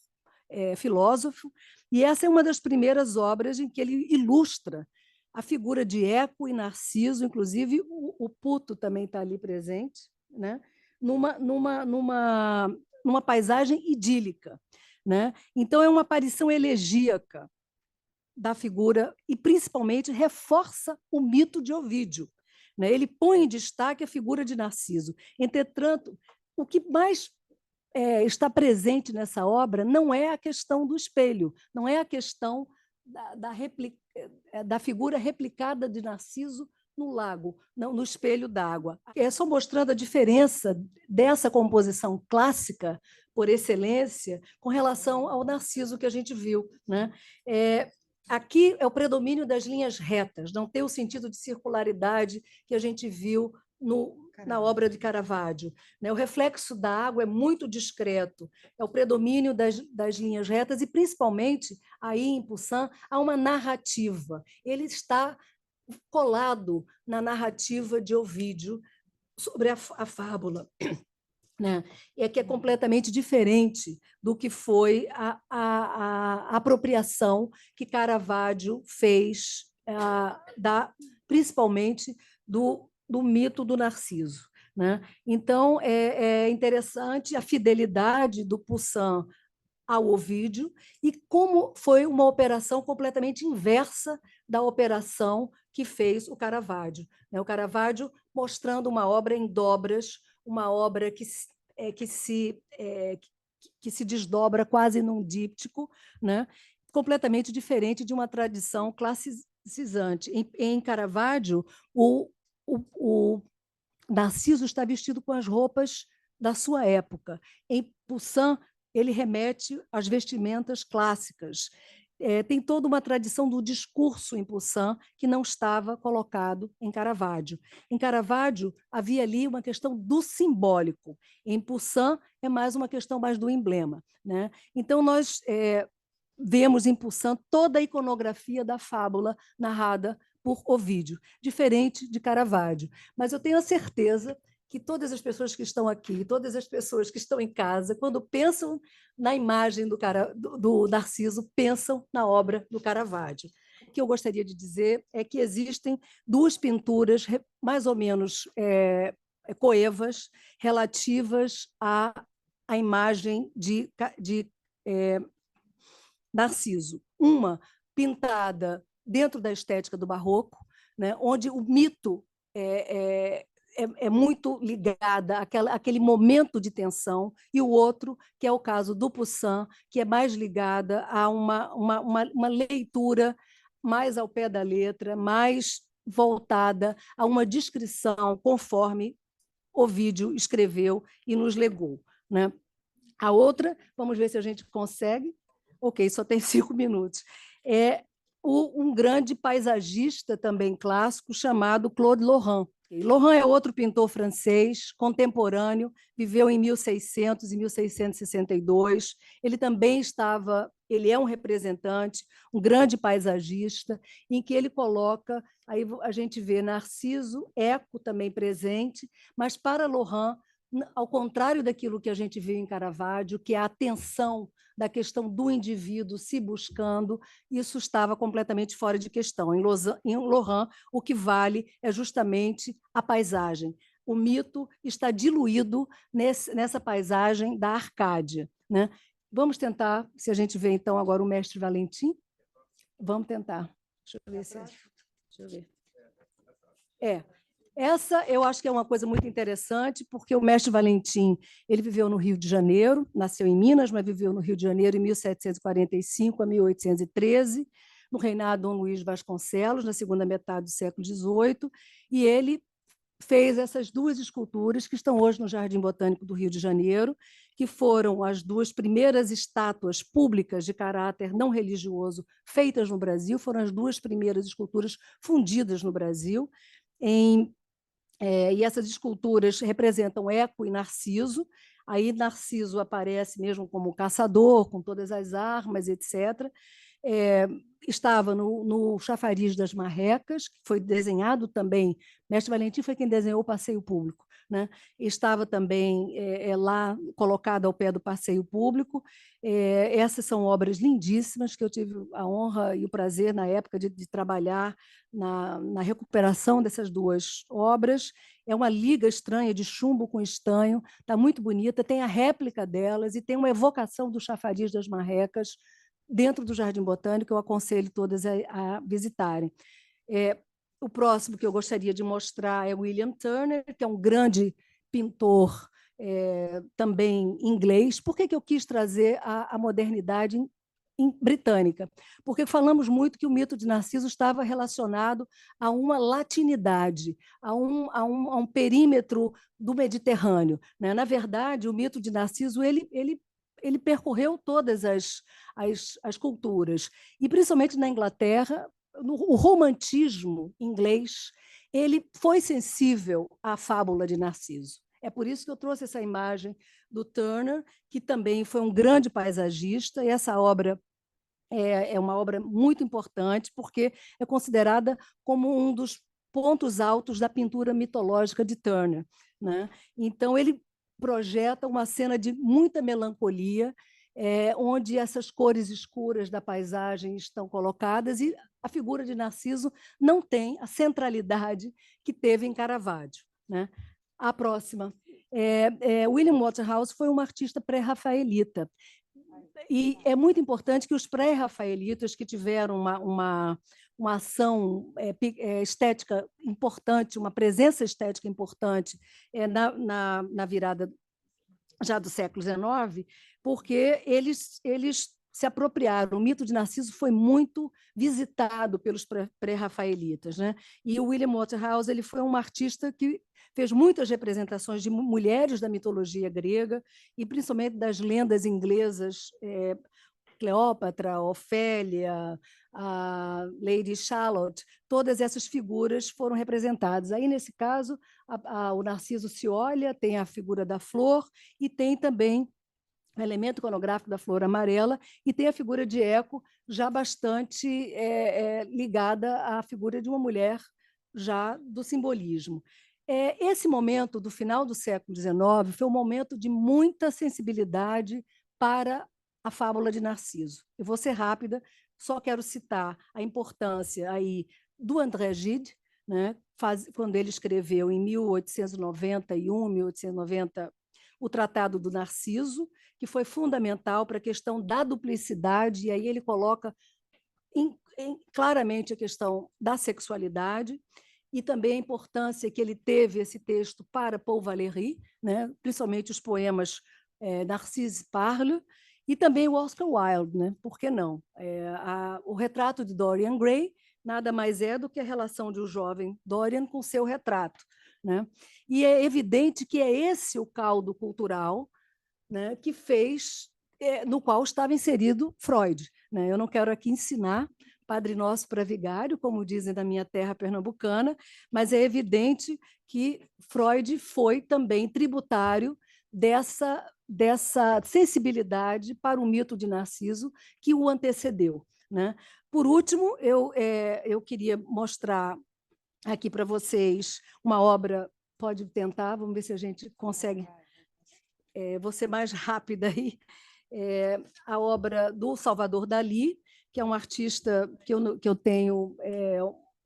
filósofo, e essa é uma das primeiras obras em que ele ilustra a figura de Eco e Narciso, inclusive o Puto também está ali presente, né? Numa paisagem idílica, né? Então, é uma aparição elegíaca da figura e, principalmente, reforça o mito de Ovídio, né? Ele põe em destaque a figura de Narciso. Entretanto, o que mais está presente nessa obra não é a questão do espelho, não é a questão da figura replicada de Narciso no lago, não, no espelho d'água. É só mostrando a diferença dessa composição clássica, por excelência, com relação ao Narciso que a gente viu, né? Aqui é o predomínio das linhas retas, não tem o sentido de circularidade que a gente viu na obra de Caravaggio. O reflexo da água é muito discreto, é o predomínio das linhas retas e, principalmente, aí em Poussin, há uma narrativa. Ele está colado na narrativa de Ovídio sobre a fábula, né? E que é completamente diferente do que foi a apropriação que Caravaggio fez, principalmente do mito do Narciso, né? Então, é interessante a fidelidade do Poussin ao Ovídio e como foi uma operação completamente inversa da operação que fez o Caravaggio. O Caravaggio mostrando uma obra em dobras, uma obra que se desdobra quase num díptico, né? Completamente diferente de uma tradição classicizante. Em Caravaggio, o Narciso está vestido com as roupas da sua época. Em Poussin, ele remete às vestimentas clássicas. Tem toda uma tradição do discurso em Poussin que não estava colocado em Caravaggio. Em Caravaggio, havia ali uma questão do simbólico. Em Poussin, é mais uma questão mais do emblema, né? Então, nós vemos em Poussin toda a iconografia da fábula narrada por Ovídio, diferente de Caravaggio. Mas eu tenho a certeza que todas as pessoas que estão aqui, todas as pessoas que estão em casa, quando pensam na imagem do Narciso, pensam na obra do Caravaggio. O que eu gostaria de dizer é que existem duas pinturas mais ou menos coevas relativas à imagem de Narciso. Uma pintada dentro da estética do barroco, né, onde o mito é muito ligada àquele momento de tensão, e o outro, que é o caso do Poussin, que é mais ligada a uma leitura mais ao pé da letra, mais voltada a uma descrição conforme Ovídio escreveu e nos legou, né? A outra, vamos ver se a gente consegue. Ok, só tem 5 minutos. É um grande paisagista também clássico chamado Claude Lorrain. Lorrain é outro pintor francês, contemporâneo, viveu em 1600 e 1662. Ele também ele é um representante, um grande paisagista, em que ele coloca, aí a gente vê Narciso, Eco também presente, mas para Lorrain, ao contrário daquilo que a gente viu em Caravaggio, que é a atenção da questão do indivíduo se buscando, isso estava completamente fora de questão. Em Lorrain, o que vale é justamente a paisagem. O mito está diluído nessa paisagem da Arcádia, né? Vamos tentar, se a gente vê, então, agora o mestre Valentim. Vamos tentar. Deixa eu ver. Deixa eu ver. Essa eu acho que é uma coisa muito interessante, porque o mestre Valentim ele viveu no Rio de Janeiro, nasceu em Minas, mas viveu no Rio de Janeiro em 1745 a 1813, no reinado de Dom Luís Vasconcelos, na segunda metade do século XVIII, e ele fez essas duas esculturas que estão hoje no Jardim Botânico do Rio de Janeiro, que foram as duas primeiras estátuas públicas de caráter não religioso feitas no Brasil, foram as duas primeiras esculturas fundidas no Brasil, e essas esculturas representam Eco e Narciso. Aí Narciso aparece mesmo como caçador, com todas as armas, etc. Estava no chafariz das Marrecas, que foi desenhado também, Mestre Valentim foi quem desenhou o passeio público, né? Estava também lá colocado ao pé do passeio público. Essas são obras lindíssimas que eu tive a honra e o prazer, na época, de trabalhar na recuperação dessas duas obras. É uma liga estranha de chumbo com estanho, está muito bonita, tem a réplica delas e tem uma evocação do chafariz das Marrecas dentro do Jardim Botânico. Eu aconselho todas a visitarem. O próximo que eu gostaria de mostrar é William Turner, que é um grande pintor também inglês. Por que eu quis trazer a modernidade britânica? Porque falamos muito que o mito de Narciso estava relacionado a uma latinidade, a um perímetro do Mediterrâneo, né? Na verdade, o mito de Narciso ele percorreu todas as culturas, e principalmente na Inglaterra, o romantismo inglês ele foi sensível à fábula de Narciso. É por isso que eu trouxe essa imagem do Turner, que também foi um grande paisagista, e essa obra é uma obra muito importante, porque é considerada como um dos pontos altos da pintura mitológica de Turner, né? Então, ele projeta uma cena de muita melancolia, onde essas cores escuras da paisagem estão colocadas, e a figura de Narciso não tem a centralidade que teve em Caravaggio, né? A próxima. William Waterhouse foi um artista pré-rafaelita, e é muito importante que os pré-rafaelitas, que tiveram uma ação estética importante, uma presença estética importante na virada já do século XIX, porque eles se apropriaram. O mito de Narciso foi muito visitado pelos pré-rafaelitas, né? E o William Waterhouse ele foi um artista que fez muitas representações de mulheres da mitologia grega e principalmente das lendas inglesas, Cleópatra, Ofélia, a Lady Charlotte, todas essas figuras foram representadas. Aí, nesse caso, o Narciso se olha, tem a figura da flor e tem também o elemento iconográfico da flor amarela e tem a figura de Eco já bastante ligada à figura de uma mulher já do simbolismo. Esse momento do final do século XIX foi um momento de muita sensibilidade para a fábula de Narciso. Eu vou ser rápida, só quero citar a importância aí do André Gide, né, quando ele escreveu em 1891, 1890, o Tratado do Narciso, que foi fundamental para a questão da duplicidade, e aí ele coloca claramente a questão da sexualidade, e também a importância que ele teve esse texto para Paul Valéry, né, principalmente os poemas Narcisse Parle, e também o Oscar Wilde, né? Por que não? O retrato de Dorian Gray nada mais é do que a relação de um jovem Dorian com seu retrato, né? E é evidente que é esse o caldo cultural, né, que fez, no qual estava inserido Freud, né? Eu não quero aqui ensinar Padre Nosso para vigário, como dizem da minha terra pernambucana, mas é evidente que Freud foi também tributário dessa sensibilidade para o mito de Narciso que o antecedeu, né? Por último, eu queria mostrar aqui para vocês uma obra, pode tentar, vamos ver se a gente consegue. Vou ser mais rápida aí. A obra do Salvador Dalí, que é um artista que eu tenho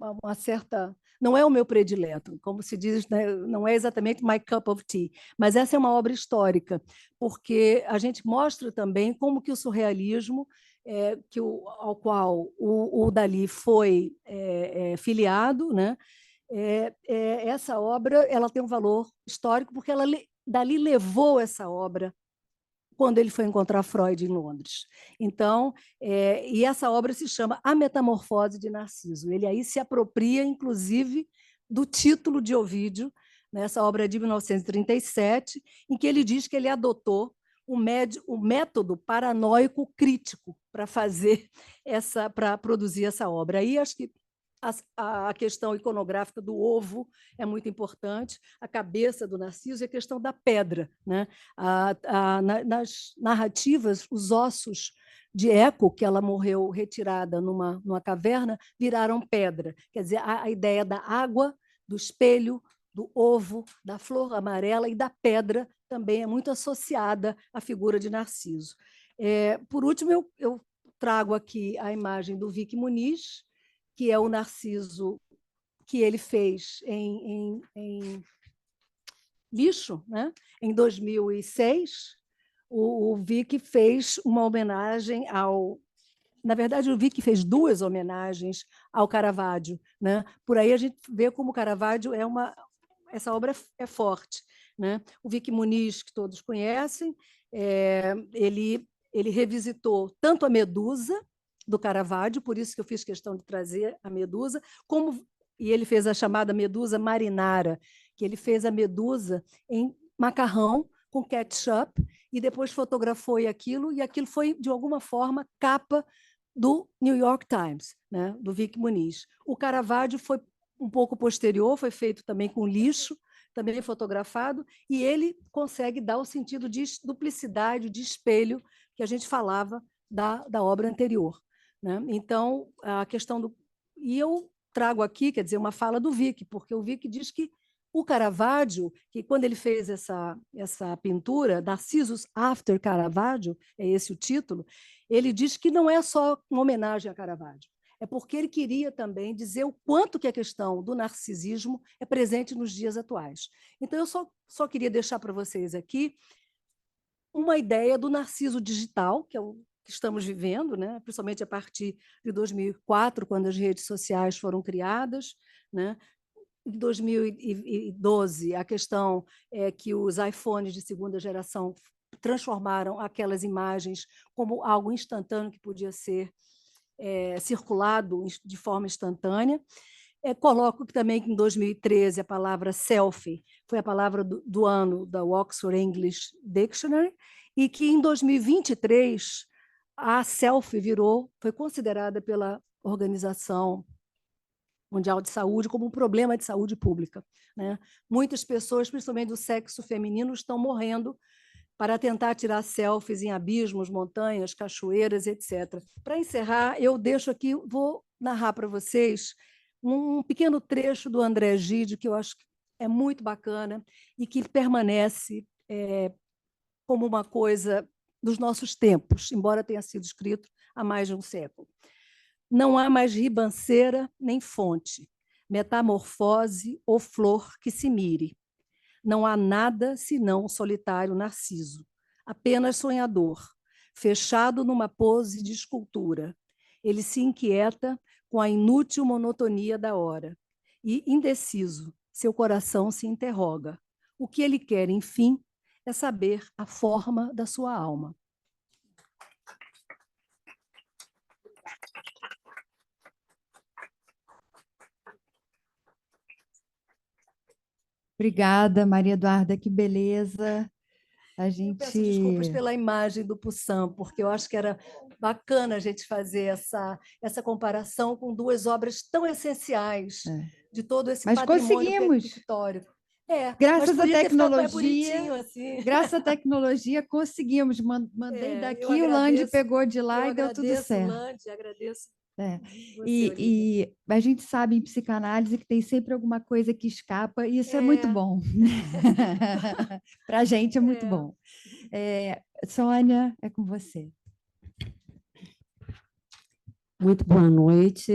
uma certa... Não é o meu predileto, como se diz, né? Não é exatamente my cup of tea, mas essa é uma obra histórica, porque a gente mostra também como que o surrealismo, ao qual o Dalí foi filiado, né? Essa obra ela tem um valor histórico, porque Dalí levou essa obra quando ele foi encontrar Freud em Londres. Então, e essa obra se chama A Metamorfose de Narciso. Ele aí se apropria, inclusive, do título de Ovídio, né? Essa obra é de 1937, em que ele diz que ele adotou o método paranoico crítico para produzir essa obra. Aí acho que a questão iconográfica do ovo é muito importante, a cabeça do Narciso e a questão da pedra, né? Nas narrativas, os ossos de Eco, que ela morreu retirada numa caverna, viraram pedra. Quer dizer, a ideia da água, do espelho, do ovo, da flor amarela e da pedra também é muito associada à figura de Narciso. Por último, eu trago aqui a imagem do Vic Muniz, que é o Narciso que ele fez em lixo, né? Em 2006. O Vic fez uma homenagem ao... Na verdade, o Vic fez duas homenagens ao Caravaggio, né? Por aí a gente vê como o Caravaggio essa obra é forte, né? O Vic Muniz, que todos conhecem, ele revisitou tanto a Medusa do Caravaggio, por isso que eu fiz questão de trazer a Medusa, e ele fez a chamada Medusa marinara, que ele fez a Medusa em macarrão com ketchup e depois fotografou aquilo, e aquilo foi, de alguma forma, capa do New York Times, né, do Vic Muniz. O Caravaggio foi um pouco posterior, foi feito também com lixo, também fotografado, e ele consegue dar o sentido de duplicidade, de espelho, que a gente falava da obra anterior, né? Então, a questão do... E eu trago aqui, quer dizer, uma fala do Vic, porque o Vic diz que o Caravaggio, que quando ele fez essa pintura, Narcissus After Caravaggio, é esse o título, ele diz que não é só uma homenagem a Caravaggio, é porque ele queria também dizer o quanto que a questão do narcisismo é presente nos dias atuais. Então, eu só queria deixar para vocês aqui uma ideia do Narciso digital, que é o que estamos vivendo, né? Principalmente a partir de 2004, quando as redes sociais foram criadas, né? em 2012, a questão é que os iPhones de segunda geração transformaram aquelas imagens como algo instantâneo que podia ser circulado de forma instantânea. Coloco também que em 2013 a palavra selfie foi a palavra do ano da Oxford English Dictionary, e que em 2023 a selfie foi considerada pela Organização Mundial de Saúde como um problema de saúde pública, né? Muitas pessoas, principalmente do sexo feminino, estão morrendo para tentar tirar selfies em abismos, montanhas, cachoeiras, etc. Para encerrar, eu deixo aqui, vou narrar para vocês um pequeno trecho do André Gide, que eu acho que é muito bacana e que permanece como uma coisa dos nossos tempos, embora tenha sido escrito há mais de um século. Não há mais ribanceira nem fonte, metamorfose ou flor que se mire. Não há nada senão um solitário narciso, apenas sonhador, fechado numa pose de escultura. Ele se inquieta com a inútil monotonia da hora e, indeciso, seu coração se interroga. O que ele quer, enfim, é saber a forma da sua alma. Obrigada, Maria Eduarda, que beleza. A gente... Eu peço desculpas pela imagem do Poussin, porque eu acho que era bacana a gente fazer essa comparação com duas obras tão essenciais de todo esse patrimônio pictórico. Graças à tecnologia, assim. Graças à tecnologia, conseguimos. Mandei daqui, o Lande pegou de lá e deu tudo certo. Lande, agradeço. E a gente sabe em psicanálise que tem sempre alguma coisa que escapa, e isso é muito bom. Para a gente é muito bom. Sônia, é com você. Muito boa noite.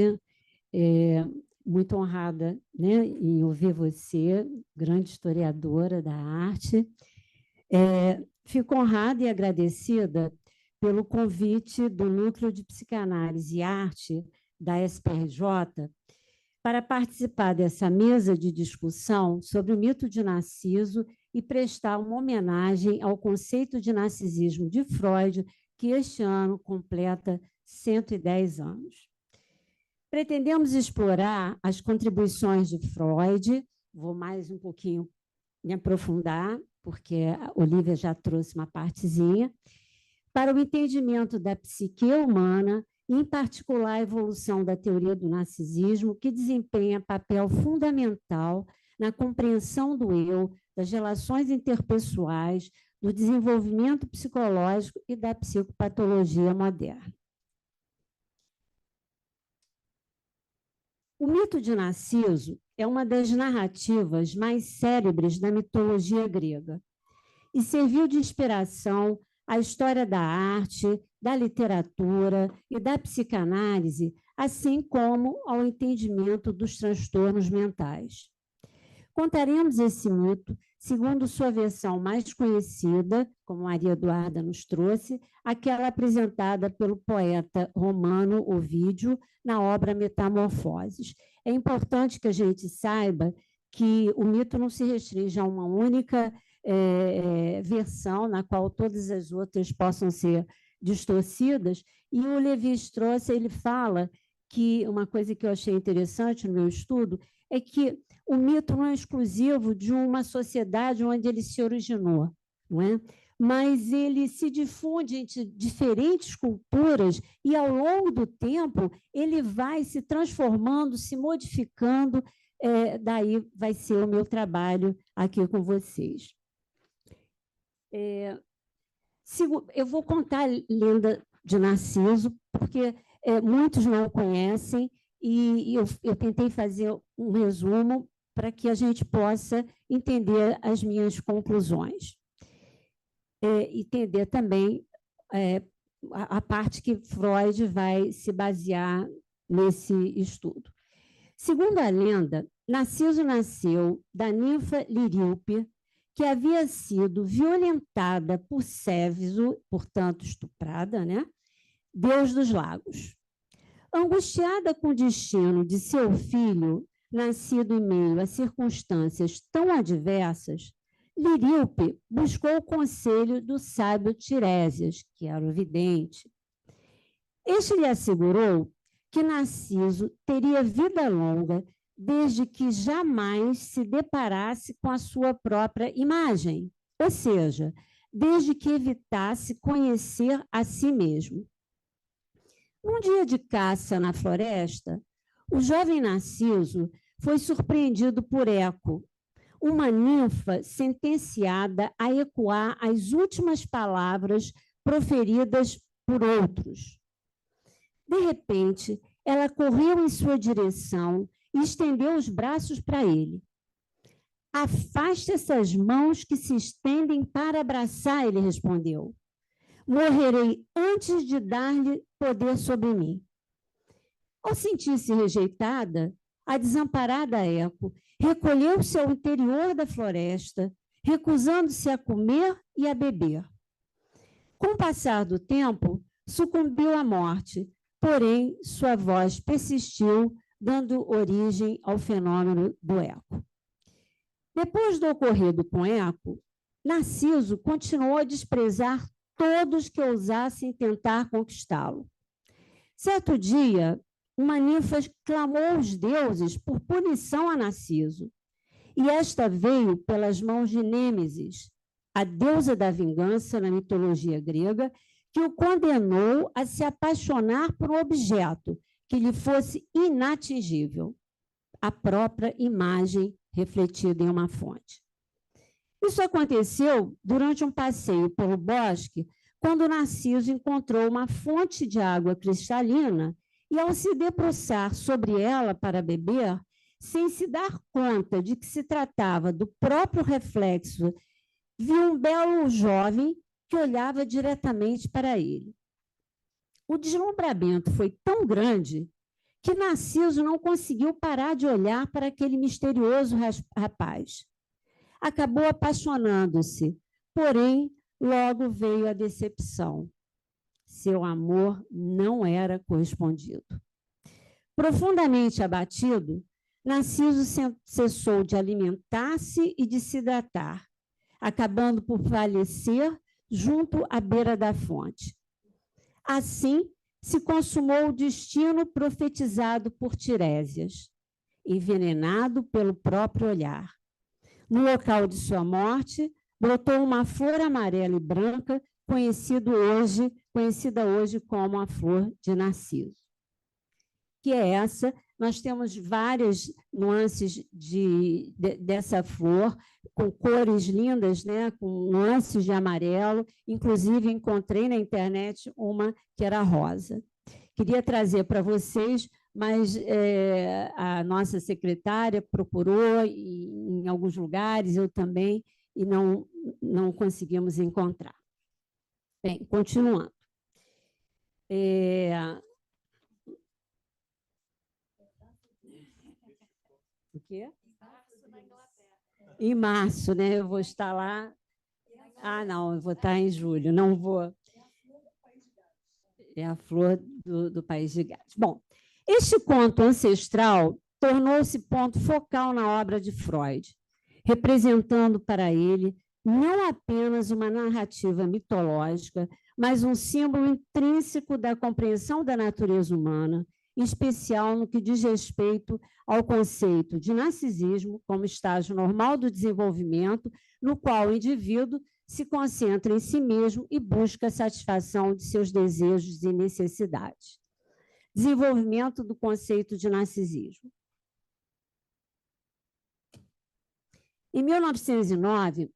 Muito honrada, né, em ouvir você, grande historiadora da arte. Fico honrada e agradecida pelo convite do Núcleo de Psicanálise e Arte da SPRJ para participar dessa mesa de discussão sobre o mito de Narciso e prestar uma homenagem ao conceito de narcisismo de Freud, que este ano completa 110 anos. Pretendemos explorar as contribuições de Freud, vou mais um pouquinho me aprofundar, porque a Olivia já trouxe uma partezinha, para o entendimento da psique humana, em particular a evolução da teoria do narcisismo, que desempenha papel fundamental na compreensão do eu, das relações interpessoais, do desenvolvimento psicológico e da psicopatologia moderna. O mito de Narciso é uma das narrativas mais célebres da mitologia grega e serviu de inspiração à história da arte, da literatura e da psicanálise, assim como ao entendimento dos transtornos mentais. Contaremos esse mito segundo sua versão mais conhecida, como Maria Eduarda nos trouxe, aquela apresentada pelo poeta romano Ovídio na obra Metamorfoses. É importante que a gente saiba que o mito não se restringe a uma única versão, na qual todas as outras possam ser distorcidas, e o Lévi-Strauss, ele fala que uma coisa que eu achei interessante no meu estudo é que o mito não é exclusivo de uma sociedade onde ele se originou, não é? Mas ele se difunde entre diferentes culturas e, ao longo do tempo, ele vai se transformando, se modificando. Daí vai ser o meu trabalho aqui com vocês. Eu vou contar a lenda de Narciso, porque muitos não o conhecem, e eu tentei fazer um resumo para que a gente possa entender as minhas conclusões. Entender também a parte que Freud vai se basear nesse estudo. Segundo a lenda, Narciso nasceu da ninfa Liríope, que havia sido violentada por Céviso, portanto estuprada, né? Deus dos lagos. Angustiada com o destino de seu filho, nascido em meio a circunstâncias tão adversas, Liríope buscou o conselho do sábio Tiresias, que era o vidente. Este lhe assegurou que Narciso teria vida longa desde que jamais se deparasse com a sua própria imagem, ou seja, desde que evitasse conhecer a si mesmo. Num dia de caça na floresta, o jovem Narciso foi surpreendido por Eco, uma ninfa sentenciada a ecoar as últimas palavras proferidas por outros. De repente, ela correu em sua direção e estendeu os braços para ele. Afaste essas mãos que se estendem para abraçar, ele respondeu. Morrerei antes de dar-lhe poder sobre mim. Ao sentir-se rejeitada, a desamparada Eco recolheu-se ao interior da floresta, recusando-se a comer e a beber. Com o passar do tempo, sucumbiu à morte, porém sua voz persistiu, dando origem ao fenômeno do eco. Depois do ocorrido com Eco, Narciso continuou a desprezar todos que ousassem tentar conquistá-lo. Certo dia, uma ninfa clamou aos deuses por punição a Narciso, e esta veio pelas mãos de Nêmesis, a deusa da vingança na mitologia grega, que o condenou a se apaixonar por um objeto que lhe fosse inatingível, a própria imagem refletida em uma fonte. Isso aconteceu durante um passeio pelo bosque, quando Narciso encontrou uma fonte de água cristalina e, ao se debruçar sobre ela para beber, sem se dar conta de que se tratava do próprio reflexo, viu um belo jovem que olhava diretamente para ele. O deslumbramento foi tão grande que Narciso não conseguiu parar de olhar para aquele misterioso rapaz. Acabou apaixonando-se, porém, logo veio a decepção. Seu amor não era correspondido. Profundamente abatido, Narciso cessou de alimentar-se e de se hidratar, acabando por falecer junto à beira da fonte. Assim, se consumou o destino profetizado por Tiresias, envenenado pelo próprio olhar. No local de sua morte, brotou uma flor amarela e branca, conhecida hoje como a flor de Narciso. Que é essa? Nós temos várias nuances dessa flor, com cores lindas, né? Com nuances de amarelo. Inclusive, encontrei na internet uma que era rosa. Queria trazer para vocês, mas a nossa secretária procurou em alguns lugares, eu também, e não conseguimos encontrar. Bem, continuando. O quê? Em março, né? Eu vou estar lá. Ah, não, eu vou estar em julho, não vou. É a flor do País de Gales. Bom, este conto ancestral tornou-se ponto focal na obra de Freud, representando para ele não apenas uma narrativa mitológica, mas um símbolo intrínseco da compreensão da natureza humana, em especial no que diz respeito ao conceito de narcisismo como estágio normal do desenvolvimento, no qual o indivíduo se concentra em si mesmo e busca a satisfação de seus desejos e necessidades. Desenvolvimento do conceito de narcisismo. Em 1909,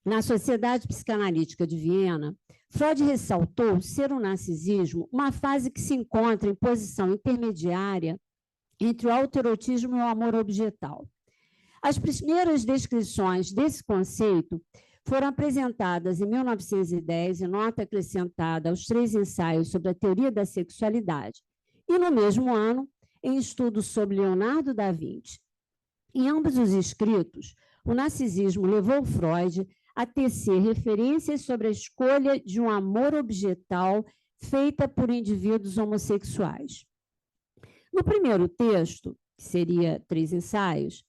na Sociedade Psicanalítica de Viena, Freud ressaltou ser o narcisismo uma fase que se encontra em posição intermediária entre o autoerotismo e o amor objetal. As primeiras descrições desse conceito foram apresentadas em 1910, em nota acrescentada aos 3 ensaios sobre a teoria da sexualidade, e no mesmo ano, em estudos sobre Leonardo da Vinci. Em ambos os escritos, o narcisismo levou Freud a tecer referências sobre a escolha de um amor objetal feita por indivíduos homossexuais. No primeiro texto, que seria 3 ensaios,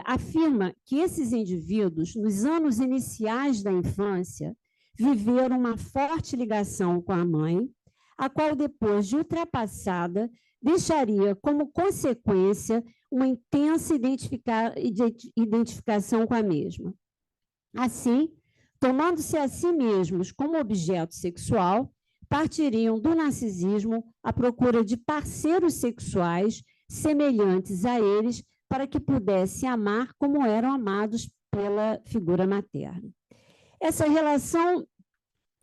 afirma que esses indivíduos, nos anos iniciais da infância, viveram uma forte ligação com a mãe, a qual, depois de ultrapassada, deixaria como consequência uma intensa identificação com a mesma. Assim, tomando-se a si mesmos como objeto sexual, partiriam do narcisismo à procura de parceiros sexuais semelhantes a eles para que pudessem amar como eram amados pela figura materna. Essa relação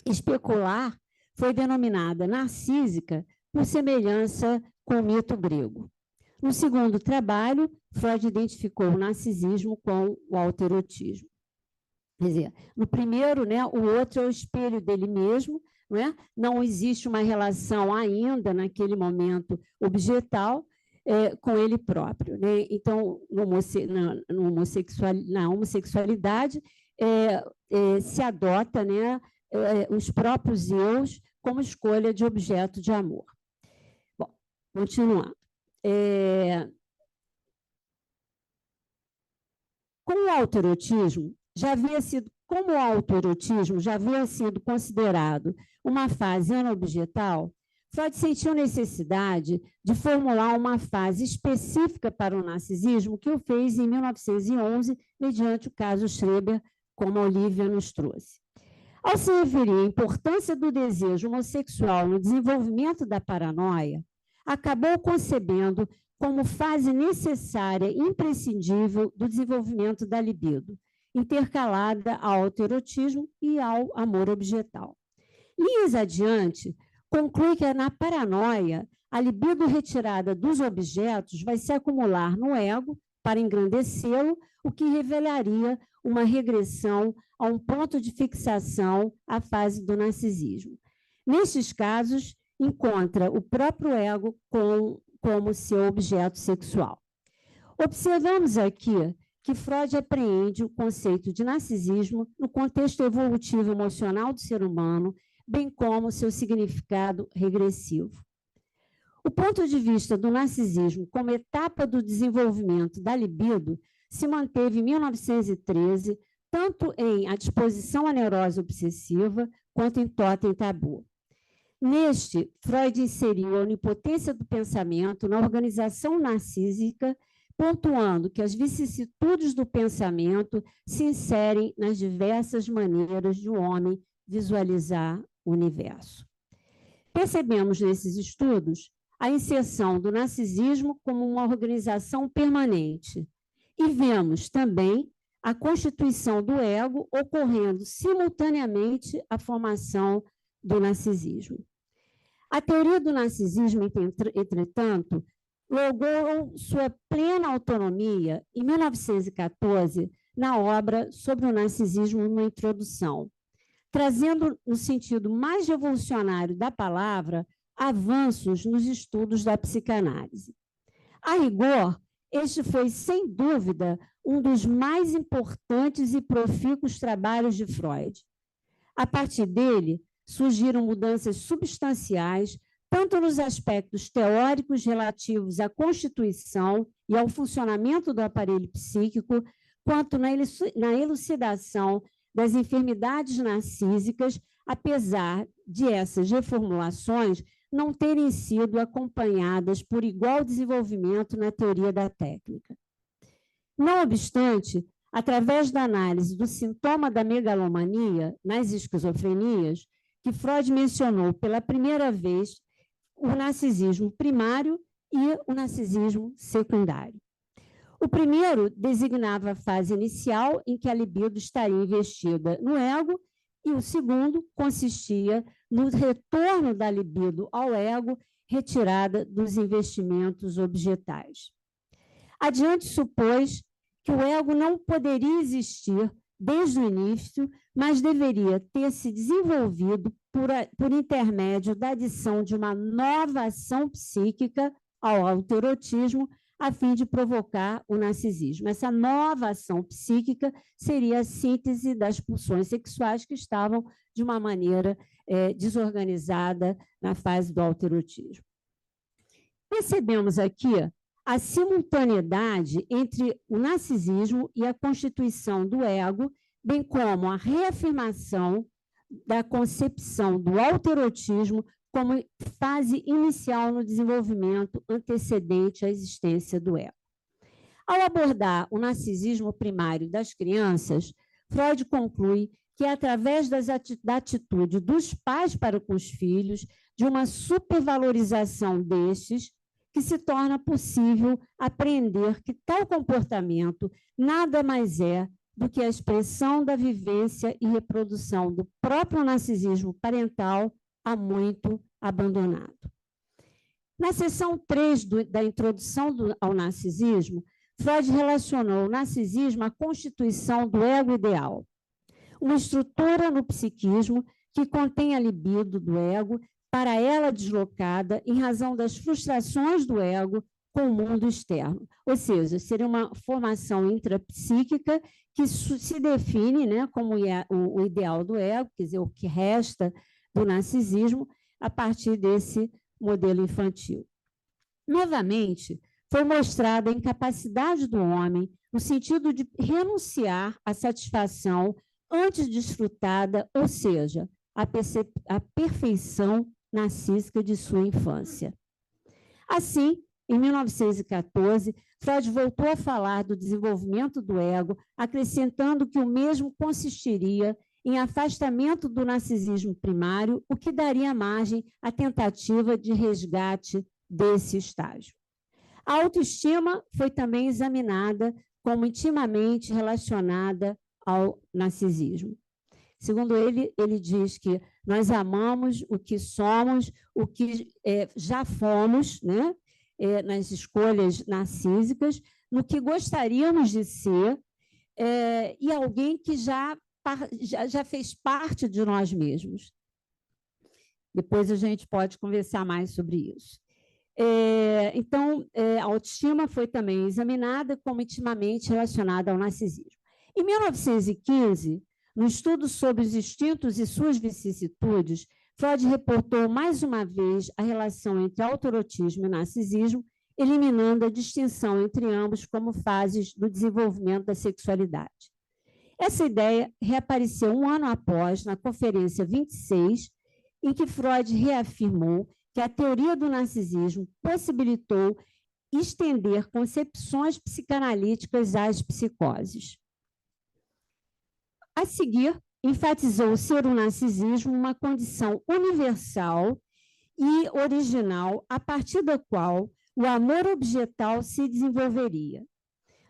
especular foi denominada narcísica por semelhança com o mito grego. No segundo trabalho, Freud identificou o narcisismo com o autoerotismo. Quer dizer, no primeiro, né, o outro é o espelho dele mesmo, não é? Não existe uma relação ainda, naquele momento, objetal, com ele próprio, né? Então, na homossexualidade, se adota, né, os próprios eus como escolha de objeto de amor. Bom, continuando. Com o autoerotismo, como o autoerotismo já havia sido considerado uma fase anobjetal, Freud sentiu necessidade de formular uma fase específica para o narcisismo, que o fez em 1911, mediante o caso Schreber, como a Olivia nos trouxe. Ao se referir à importância do desejo homossexual no desenvolvimento da paranoia, acabou concebendo como fase necessária e imprescindível do desenvolvimento da libido, intercalada ao autoerotismo e ao amor objetal. Linhas adiante, conclui que na paranoia, a libido retirada dos objetos vai se acumular no ego para engrandecê-lo, o que revelaria uma regressão a um ponto de fixação à fase do narcisismo. Nestes casos, encontra o próprio ego como seu objeto sexual. Observamos aqui que Freud apreende o conceito de narcisismo no contexto evolutivo emocional do ser humano, bem como seu significado regressivo. O ponto de vista do narcisismo como etapa do desenvolvimento da libido se manteve em 1913, tanto em A Disposição à Neurose Obsessiva, quanto em Totem Tabu. Neste, Freud inseriu a onipotência do pensamento na organização narcísica, pontuando que as vicissitudes do pensamento se inserem nas diversas maneiras de um homem visualizar o universo. Percebemos nesses estudos a inserção do narcisismo como uma organização permanente e vemos também a constituição do ego ocorrendo simultaneamente à formação do narcisismo. A teoria do narcisismo, entretanto, logrou sua plena autonomia em 1914 na obra Sobre o Narcisismo, uma introdução, trazendo, no sentido mais revolucionário da palavra, avanços nos estudos da psicanálise. A rigor, este foi, sem dúvida, um dos mais importantes e profícuos trabalhos de Freud. A partir dele, surgiram mudanças substanciais, tanto nos aspectos teóricos relativos à constituição e ao funcionamento do aparelho psíquico, quanto na elucidação das enfermidades narcísicas, apesar de essas reformulações não terem sido acompanhadas por igual desenvolvimento na teoria da técnica. Não obstante, através da análise do sintoma da megalomania nas esquizofrenias, que Freud mencionou pela primeira vez o narcisismo primário e o narcisismo secundário. O primeiro designava a fase inicial em que a libido estaria investida no ego, e o segundo consistia no retorno da libido ao ego, retirada dos investimentos objetais. Adiante supôs que o ego não poderia existir desde o início, mas deveria ter se desenvolvido por intermédio da adição de uma nova ação psíquica ao autoerotismo, a fim de provocar o narcisismo. Essa nova ação psíquica seria a síntese das pulsões sexuais que estavam de uma maneira desorganizada na fase do autoerotismo. Percebemos aqui a simultaneidade entre o narcisismo e a constituição do ego, bem como a reafirmação da concepção do autoerotismo como fase inicial no desenvolvimento antecedente à existência do ego. Ao abordar o narcisismo primário das crianças, Freud conclui que é através da atitude dos pais para com os filhos, de uma supervalorização destes, que se torna possível apreender que tal comportamento nada mais é do que a expressão da vivência e reprodução do próprio narcisismo parental há muito abandonado. Na seção 3 da introdução ao narcisismo, Freud relacionou o narcisismo à constituição do ego ideal, uma estrutura no psiquismo que contém a libido do ego para ela deslocada em razão das frustrações do ego com o mundo externo. Ou seja, seria uma formação intrapsíquica que se define, né, como o ideal do ego, quer dizer, o que resta do narcisismo, a partir desse modelo infantil. Novamente, foi mostrada a incapacidade do homem no sentido de renunciar à satisfação antes desfrutada, ou seja, a perfeição narcísica de sua infância. Assim, em 1914, Freud voltou a falar do desenvolvimento do ego, acrescentando que o mesmo consistiria em afastamento do narcisismo primário, o que daria margem à tentativa de resgate desse estágio. A autoestima foi também examinada como intimamente relacionada ao narcisismo. Segundo ele, ele diz que nós amamos o que somos, o que já fomos, né? Nas escolhas narcísicas, no que gostaríamos de ser, e alguém que já fez parte de nós mesmos. Depois a gente pode conversar mais sobre isso. Então, a autoestima foi também examinada como intimamente relacionada ao narcisismo. Em 1915, no estudo sobre os instintos e suas vicissitudes, Freud reportou mais uma vez a relação entre autoerotismo e narcisismo, eliminando a distinção entre ambos como fases do desenvolvimento da sexualidade. Essa ideia reapareceu um ano após, na Conferência 26, em que Freud reafirmou que a teoria do narcisismo possibilitou estender concepções psicanalíticas às psicoses. A seguir, enfatizou ser o narcisismo uma condição universal e original a partir da qual o amor objetal se desenvolveria.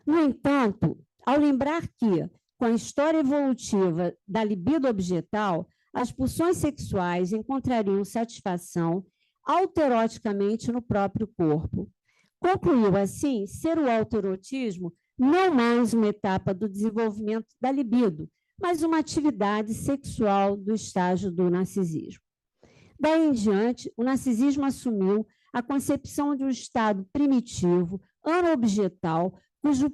No entanto, ao lembrar que, com a história evolutiva da libido objetal, as pulsões sexuais encontrariam satisfação autoeroticamente no próprio corpo. Concluiu, assim, ser o autoerotismo não mais uma etapa do desenvolvimento da libido, mas uma atividade sexual do estágio do narcisismo. Daí em diante, o narcisismo assumiu a concepção de um estado primitivo, anobjetal, cujo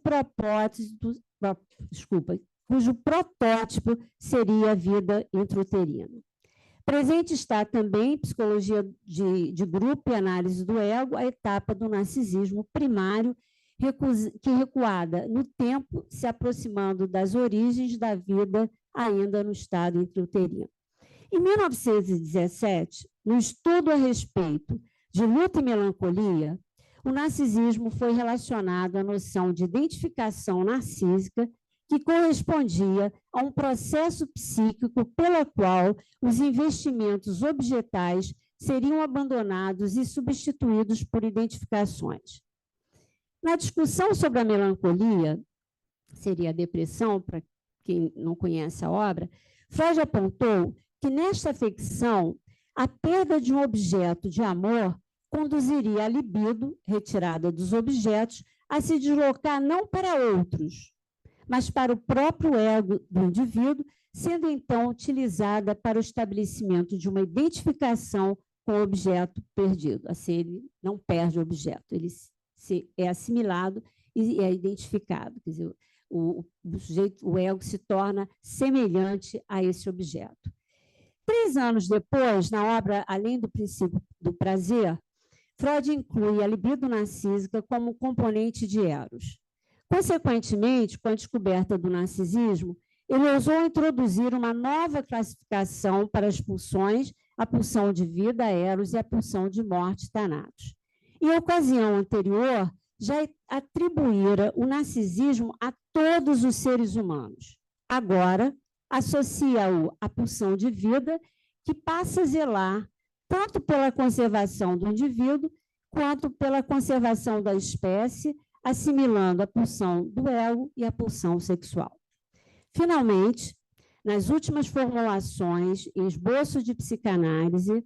protótipo seria a vida intrauterina. Presente está também, em psicologia de grupo e análise do ego, a etapa do narcisismo primário, que recuada no tempo, se aproximando das origens da vida ainda no estado intrauterino. Em 1917, no estudo a respeito de luta e melancolia, o narcisismo foi relacionado à noção de identificação narcísica que correspondia a um processo psíquico pela qual os investimentos objetais seriam abandonados e substituídos por identificações. Na discussão sobre a melancolia, seria a depressão, para quem não conhece a obra, Freud apontou que nesta afecção, a perda de um objeto de amor conduziria a libido, retirada dos objetos, a se deslocar não para outros, mas para o próprio ego do indivíduo, sendo então utilizada para o estabelecimento de uma identificação com o objeto perdido. Assim, ele não perde o objeto, ele é assimilado e é identificado. Quer dizer, o ego se torna semelhante a esse objeto. 3 anos depois, na obra Além do Princípio do Prazer, Freud inclui a libido narcísica como componente de Eros. Consequentemente, com a descoberta do narcisismo, ele ousou introduzir uma nova classificação para as pulsões, a pulsão de vida, Eros, e a pulsão de morte, Thanatos. Em ocasião anterior, já atribuíra o narcisismo a todos os seres humanos. Agora, associa-o à pulsão de vida, que passa a zelar tanto pela conservação do indivíduo, quanto pela conservação da espécie, assimilando a pulsão do ego e a pulsão sexual. Finalmente, nas últimas formulações em Esboço de Psicanálise,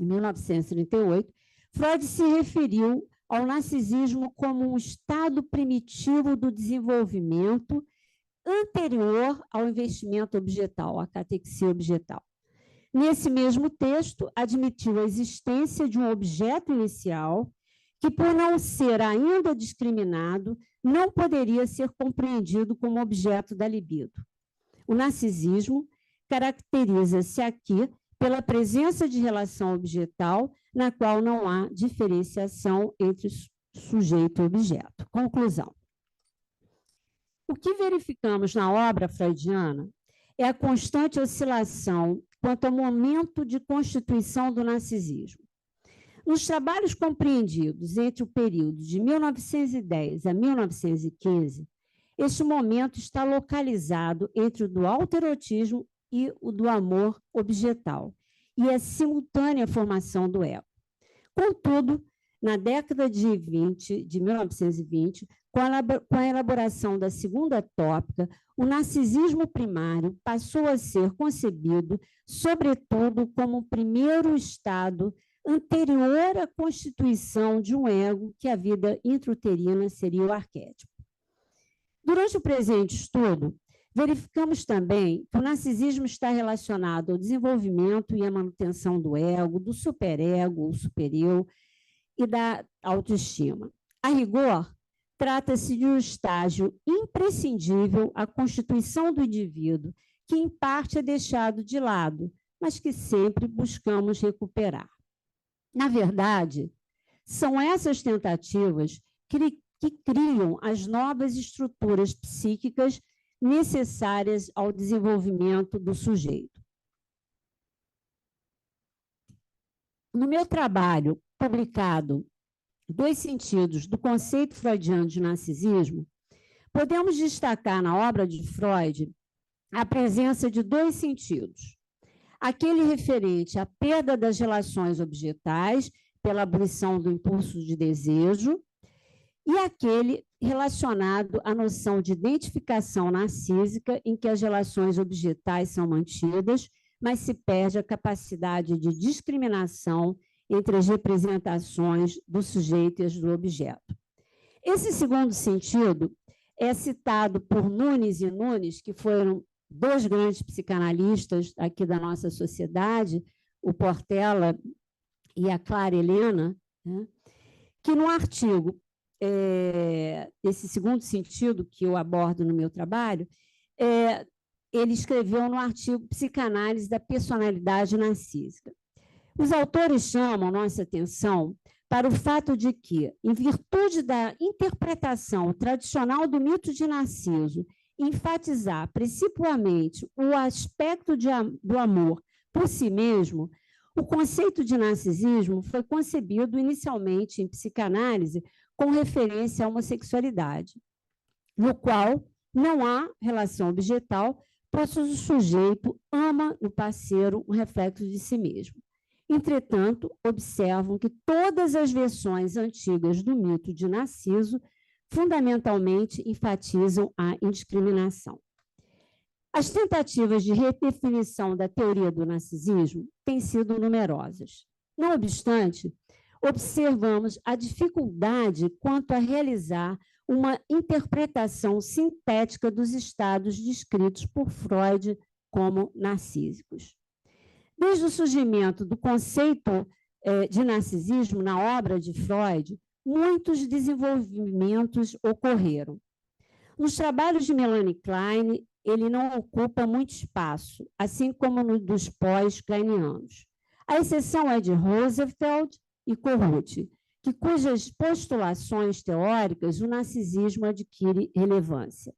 em 1938, Freud se referiu ao narcisismo como um estado primitivo do desenvolvimento anterior ao investimento objetal, à catexia objetal. Nesse mesmo texto, admitiu a existência de um objeto inicial que, por não ser ainda discriminado, não poderia ser compreendido como objeto da libido. O narcisismo caracteriza-se aqui pela presença de relação objetal, na qual não há diferenciação entre sujeito e objeto. Conclusão. O que verificamos na obra freudiana é a constante oscilação quanto ao momento de constituição do narcisismo. Nos trabalhos compreendidos entre o período de 1910 a 1915, este momento está localizado entre o do autoerotismo e o do amor objetal, e a simultânea formação do ego. Contudo, na década de 1920, com a elaboração da segunda tópica, o narcisismo primário passou a ser concebido, sobretudo, como o primeiro estado anterior à constituição de um ego, que a vida intrauterina seria o arquétipo. Durante o presente estudo, verificamos também que o narcisismo está relacionado ao desenvolvimento e à manutenção do ego, do superego, ou supereu, e da autoestima. A rigor, trata-se de um estágio imprescindível à constituição do indivíduo, que em parte é deixado de lado, mas que sempre buscamos recuperar. Na verdade, são essas tentativas que criam as novas estruturas psíquicas necessárias ao desenvolvimento do sujeito. No meu trabalho, publicado Dois Sentidos do Conceito Freudiano de Narcisismo, podemos destacar na obra de Freud a presença de dois sentidos. Aquele referente à perda das relações objetais pela abolição do impulso de desejo e aquele relacionado à noção de identificação narcísica, em que as relações objetais são mantidas, mas se perde a capacidade de discriminação entre as representações do sujeito e as do objeto. Esse segundo sentido é citado por Nunes e Nunes, que foram dois grandes psicanalistas aqui da nossa sociedade, o Portela e a Clara Helena, né, que no artigo, esse segundo sentido que eu abordo no meu trabalho, ele escreveu no artigo Psicanálise da Personalidade Narcísica. Os autores chamam nossa atenção para o fato de que, em virtude da interpretação tradicional do mito de Narciso, enfatizar principalmente o aspecto do amor por si mesmo, o conceito de narcisismo foi concebido inicialmente em psicanálise com referência à homossexualidade, no qual não há relação objetal, pois o sujeito ama no parceiro um reflexo de si mesmo. Entretanto, observam que todas as versões antigas do mito de Narciso fundamentalmente enfatizam a indiscriminação. As tentativas de redefinição da teoria do narcisismo têm sido numerosas. Não obstante, observamos a dificuldade quanto a realizar uma interpretação sintética dos estados descritos por Freud como narcísicos. Desde o surgimento do conceito de narcisismo na obra de Freud, muitos desenvolvimentos ocorreram. Nos trabalhos de Melanie Klein, ele não ocupa muito espaço, assim como no dos pós-kleinianos. A exceção é de Rosenfeld, e Corrute, cujas postulações teóricas o narcisismo adquire relevância.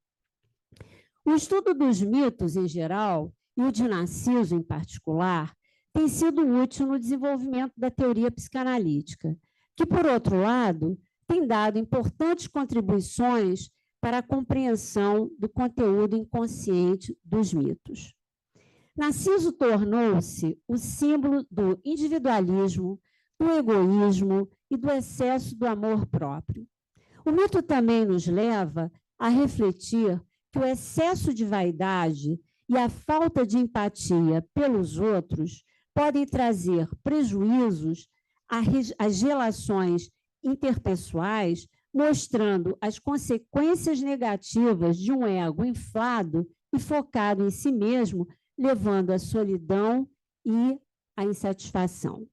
O estudo dos mitos em geral, e o de Narciso em particular, tem sido útil no desenvolvimento da teoria psicanalítica, que, por outro lado, tem dado importantes contribuições para a compreensão do conteúdo inconsciente dos mitos. Narciso tornou-se o símbolo do individualismo, do egoísmo e do excesso do amor próprio. O mito também nos leva a refletir que o excesso de vaidade e a falta de empatia pelos outros podem trazer prejuízos às relações interpessoais, mostrando as consequências negativas de um ego inflado e focado em si mesmo, levando à solidão e à insatisfação.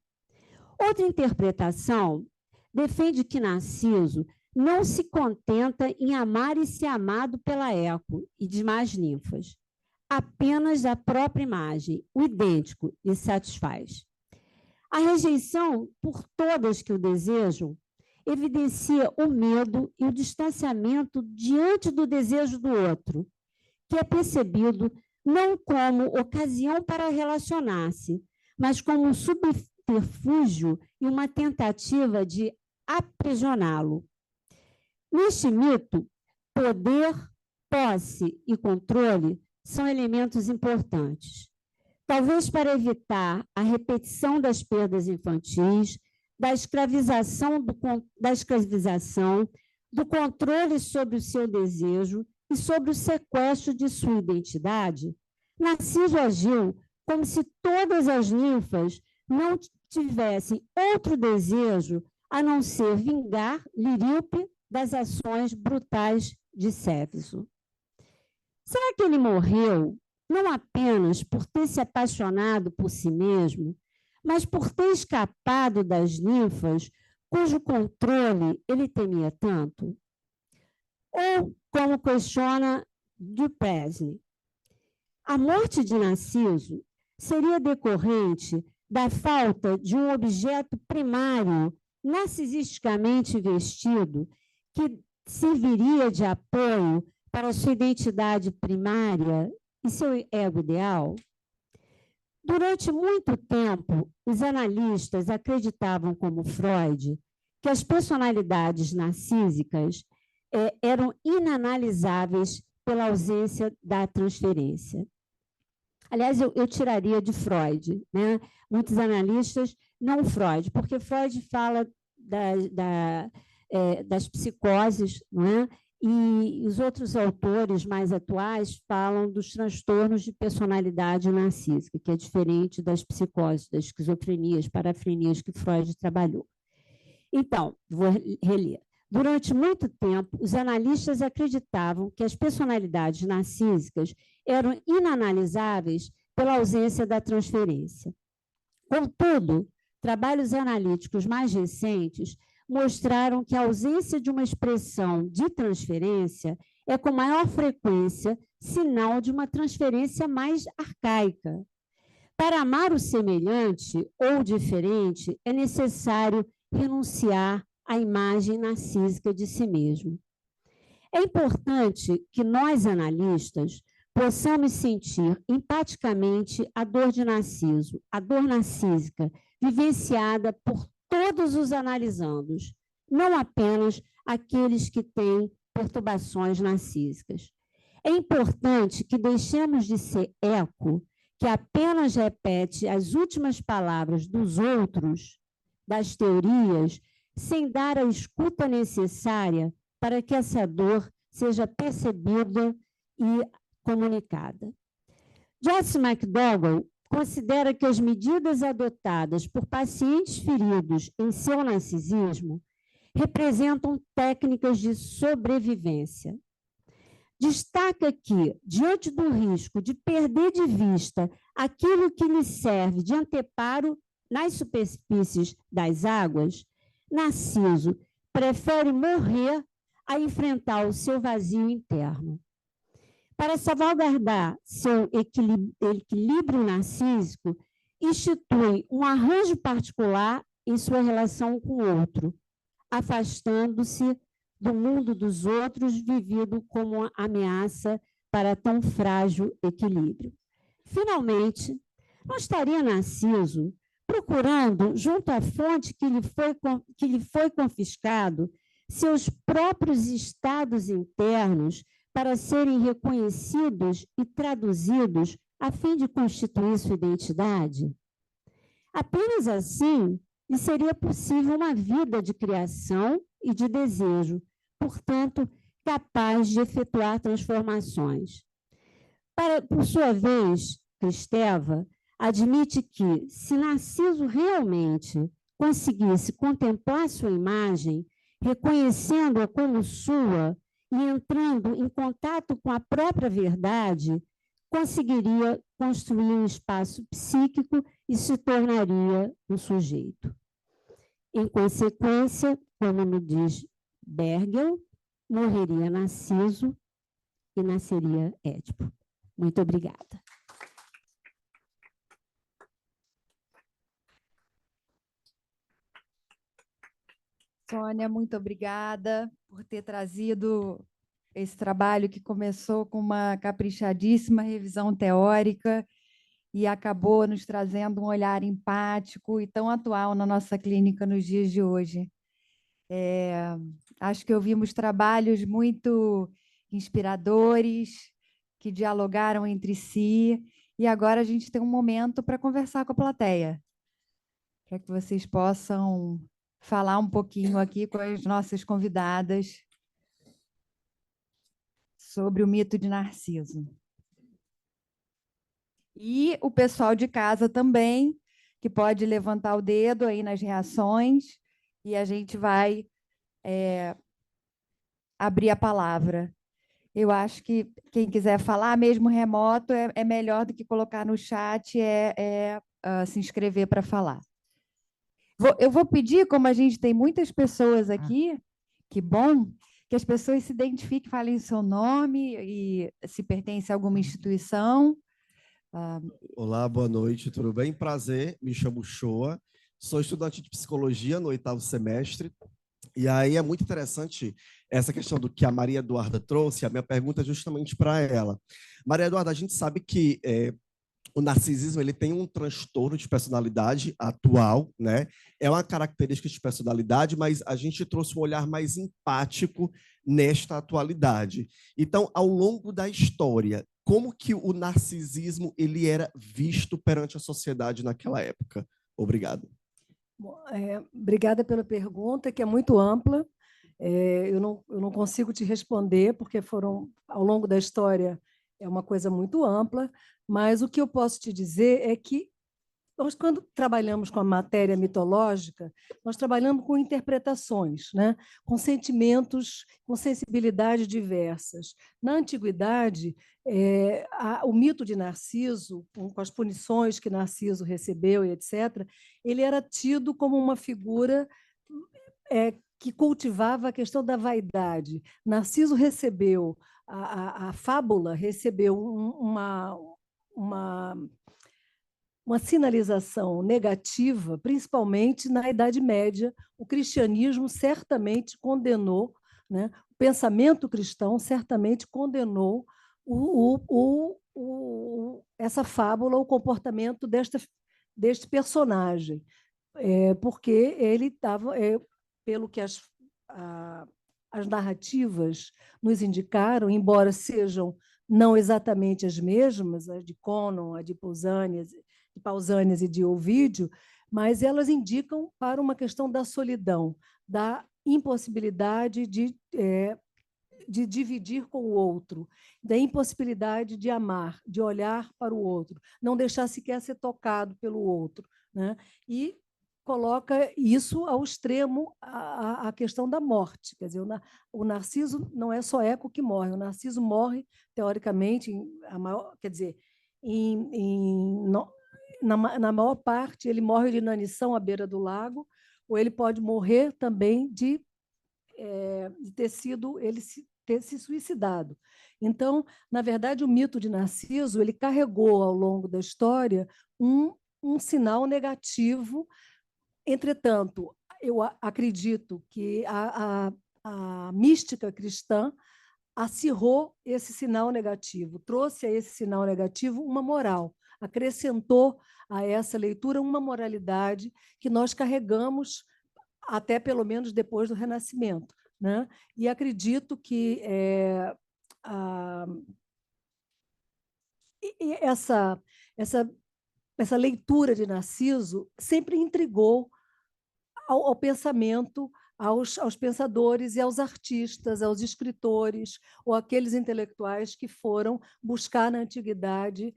Outra interpretação defende que Narciso não se contenta em amar e ser amado pela Eco e demais ninfas. Apenas a própria imagem, o idêntico, lhe satisfaz. A rejeição por todas que o desejam evidencia o medo e o distanciamento diante do desejo do outro, que é percebido não como ocasião para relacionar-se, mas como um subterfúgio e uma tentativa de aprisioná-lo. Neste mito, poder, posse e controle são elementos importantes. Talvez para evitar a repetição das perdas infantis, da escravização, do controle sobre o seu desejo e sobre o sequestro de sua identidade, Narciso agiu como se todas as ninfas não tivessem outro desejo a não ser vingar Liríope das ações brutais de Céfiso. Será que ele morreu não apenas por ter se apaixonado por si mesmo, mas por ter escapado das ninfas cujo controle ele temia tanto? Ou, como questiona Dupresne, a morte de Narciso seria decorrente da falta de um objeto primário narcisisticamente vestido que serviria de apoio para sua identidade primária e seu ego ideal? Durante muito tempo, os analistas acreditavam, como Freud, que as personalidades narcísicas eram inanalisáveis pela ausência da transferência. Aliás, eu tiraria de Freud, né? Muitos analistas, não Freud, porque Freud fala das psicoses, não é? E os outros autores mais atuais falam dos transtornos de personalidade narcísica, que é diferente das psicoses, das esquizofrenias, parafrenias que Freud trabalhou. Então, vou reler. Durante muito tempo, os analistas acreditavam que as personalidades narcísicas eram inanalisáveis pela ausência da transferência. Contudo, trabalhos analíticos mais recentes mostraram que a ausência de uma expressão de transferência é, com maior frequência, sinal de uma transferência mais arcaica. Para amar o semelhante ou diferente, é necessário renunciar à imagem narcísica de si mesmo. É importante que nós, analistas, possamos sentir empaticamente a dor de Narciso, a dor narcísica, vivenciada por todos os analisandos, não apenas aqueles que têm perturbações narcísicas. É importante que deixemos de ser eco, que apenas repete as últimas palavras dos outros, das teorias, sem dar a escuta necessária para que essa dor seja percebida e comunicada. Joyce McDougall considera que as medidas adotadas por pacientes feridos em seu narcisismo representam técnicas de sobrevivência. Destaca que, diante do risco de perder de vista aquilo que lhe serve de anteparo nas superfícies das águas, Narciso prefere morrer a enfrentar o seu vazio interno. Para salvaguardar seu equilíbrio narcísico, institui um arranjo particular em sua relação com o outro, afastando-se do mundo dos outros, vivido como uma ameaça para tão frágil equilíbrio. Finalmente, não estaria Narciso procurando, junto à fonte que lhe foi confiscado, seus próprios estados internos para serem reconhecidos e traduzidos a fim de constituir sua identidade? Apenas assim lhe seria possível uma vida de criação e de desejo, portanto, capaz de efetuar transformações. Por sua vez, Cristeva admite que, se Narciso realmente conseguisse contemplar sua imagem, reconhecendo-a como sua e entrando em contato com a própria verdade, conseguiria construir um espaço psíquico e se tornaria um sujeito. Em consequência, como nos diz Bergel, morreria Narciso e nasceria Édipo. Muito obrigada. Sônia, muito obrigada por ter trazido esse trabalho que começou com uma caprichadíssima revisão teórica e acabou nos trazendo um olhar empático e tão atual na nossa clínica nos dias de hoje. Acho que ouvimos trabalhos muito inspiradores, que dialogaram entre si, e agora a gente tem um momento para conversar com a plateia, para que vocês possam falar um pouquinho aqui com as nossas convidadas sobre o mito de Narciso. E o pessoal de casa também, que pode levantar o dedo aí nas reações, e a gente vai abrir a palavra. Eu acho que quem quiser falar, mesmo remoto, é melhor do que colocar no chat, se inscrever para falar. Eu vou pedir, como a gente tem muitas pessoas aqui, que bom, que as pessoas se identifiquem, falem seu nome e se pertence a alguma instituição. Olá, boa noite, tudo bem? Prazer, me chamo Shoa, sou estudante de psicologia no 8º semestre, e aí é muito interessante essa questão do que a Maria Eduarda trouxe, a minha pergunta é justamente para ela. Maria Eduarda, a gente sabe que o narcisismo ele tem um transtorno de personalidade atual, né? É uma característica de personalidade, mas a gente trouxe um olhar mais empático nesta atualidade. Então, ao longo da história, como que o narcisismo ele era visto perante a sociedade naquela época? Obrigado. Bom, obrigada pela pergunta, que é muito ampla. Eu não consigo te responder, porque ao longo da história, é uma coisa muito ampla, mas o que eu posso te dizer é que nós, quando trabalhamos com a matéria mitológica, nós trabalhamos com interpretações, né? Com sentimentos, com sensibilidades diversas. Na antiguidade, o mito de Narciso, com as punições que Narciso recebeu e etc., ele era tido como uma figura que cultivava a questão da vaidade. Narciso recebeu, a fábula recebeu uma sinalização negativa, principalmente na Idade Média. O cristianismo certamente condenou, né? O pensamento cristão certamente condenou essa fábula, o comportamento deste personagem, porque ele estava, pelo que as narrativas nos indicaram, embora sejam não exatamente as mesmas, a de Conon, a de Pausanias e de Ovídio, mas elas indicam para uma questão da solidão, da impossibilidade de dividir com o outro, da impossibilidade de amar, de olhar para o outro, não deixar sequer ser tocado pelo outro, né? E coloca isso ao extremo, a questão da morte. Quer dizer, o Narciso não é só Eco que morre, o Narciso morre, teoricamente, na maior parte, ele morre de inanição à beira do lago, ou ele pode morrer também de ter se suicidado. Então, na verdade, o mito de Narciso ele carregou, ao longo da história, um sinal negativo Entretanto, eu acredito que a mística cristã acirrou esse sinal negativo, trouxe a esse sinal negativo uma moral, acrescentou a essa leitura uma moralidade que nós carregamos até pelo menos depois do Renascimento, né? E acredito que essa leitura de Narciso sempre intrigou ao pensamento, aos pensadores e aos artistas, aos escritores ou aqueles intelectuais que foram buscar na antiguidade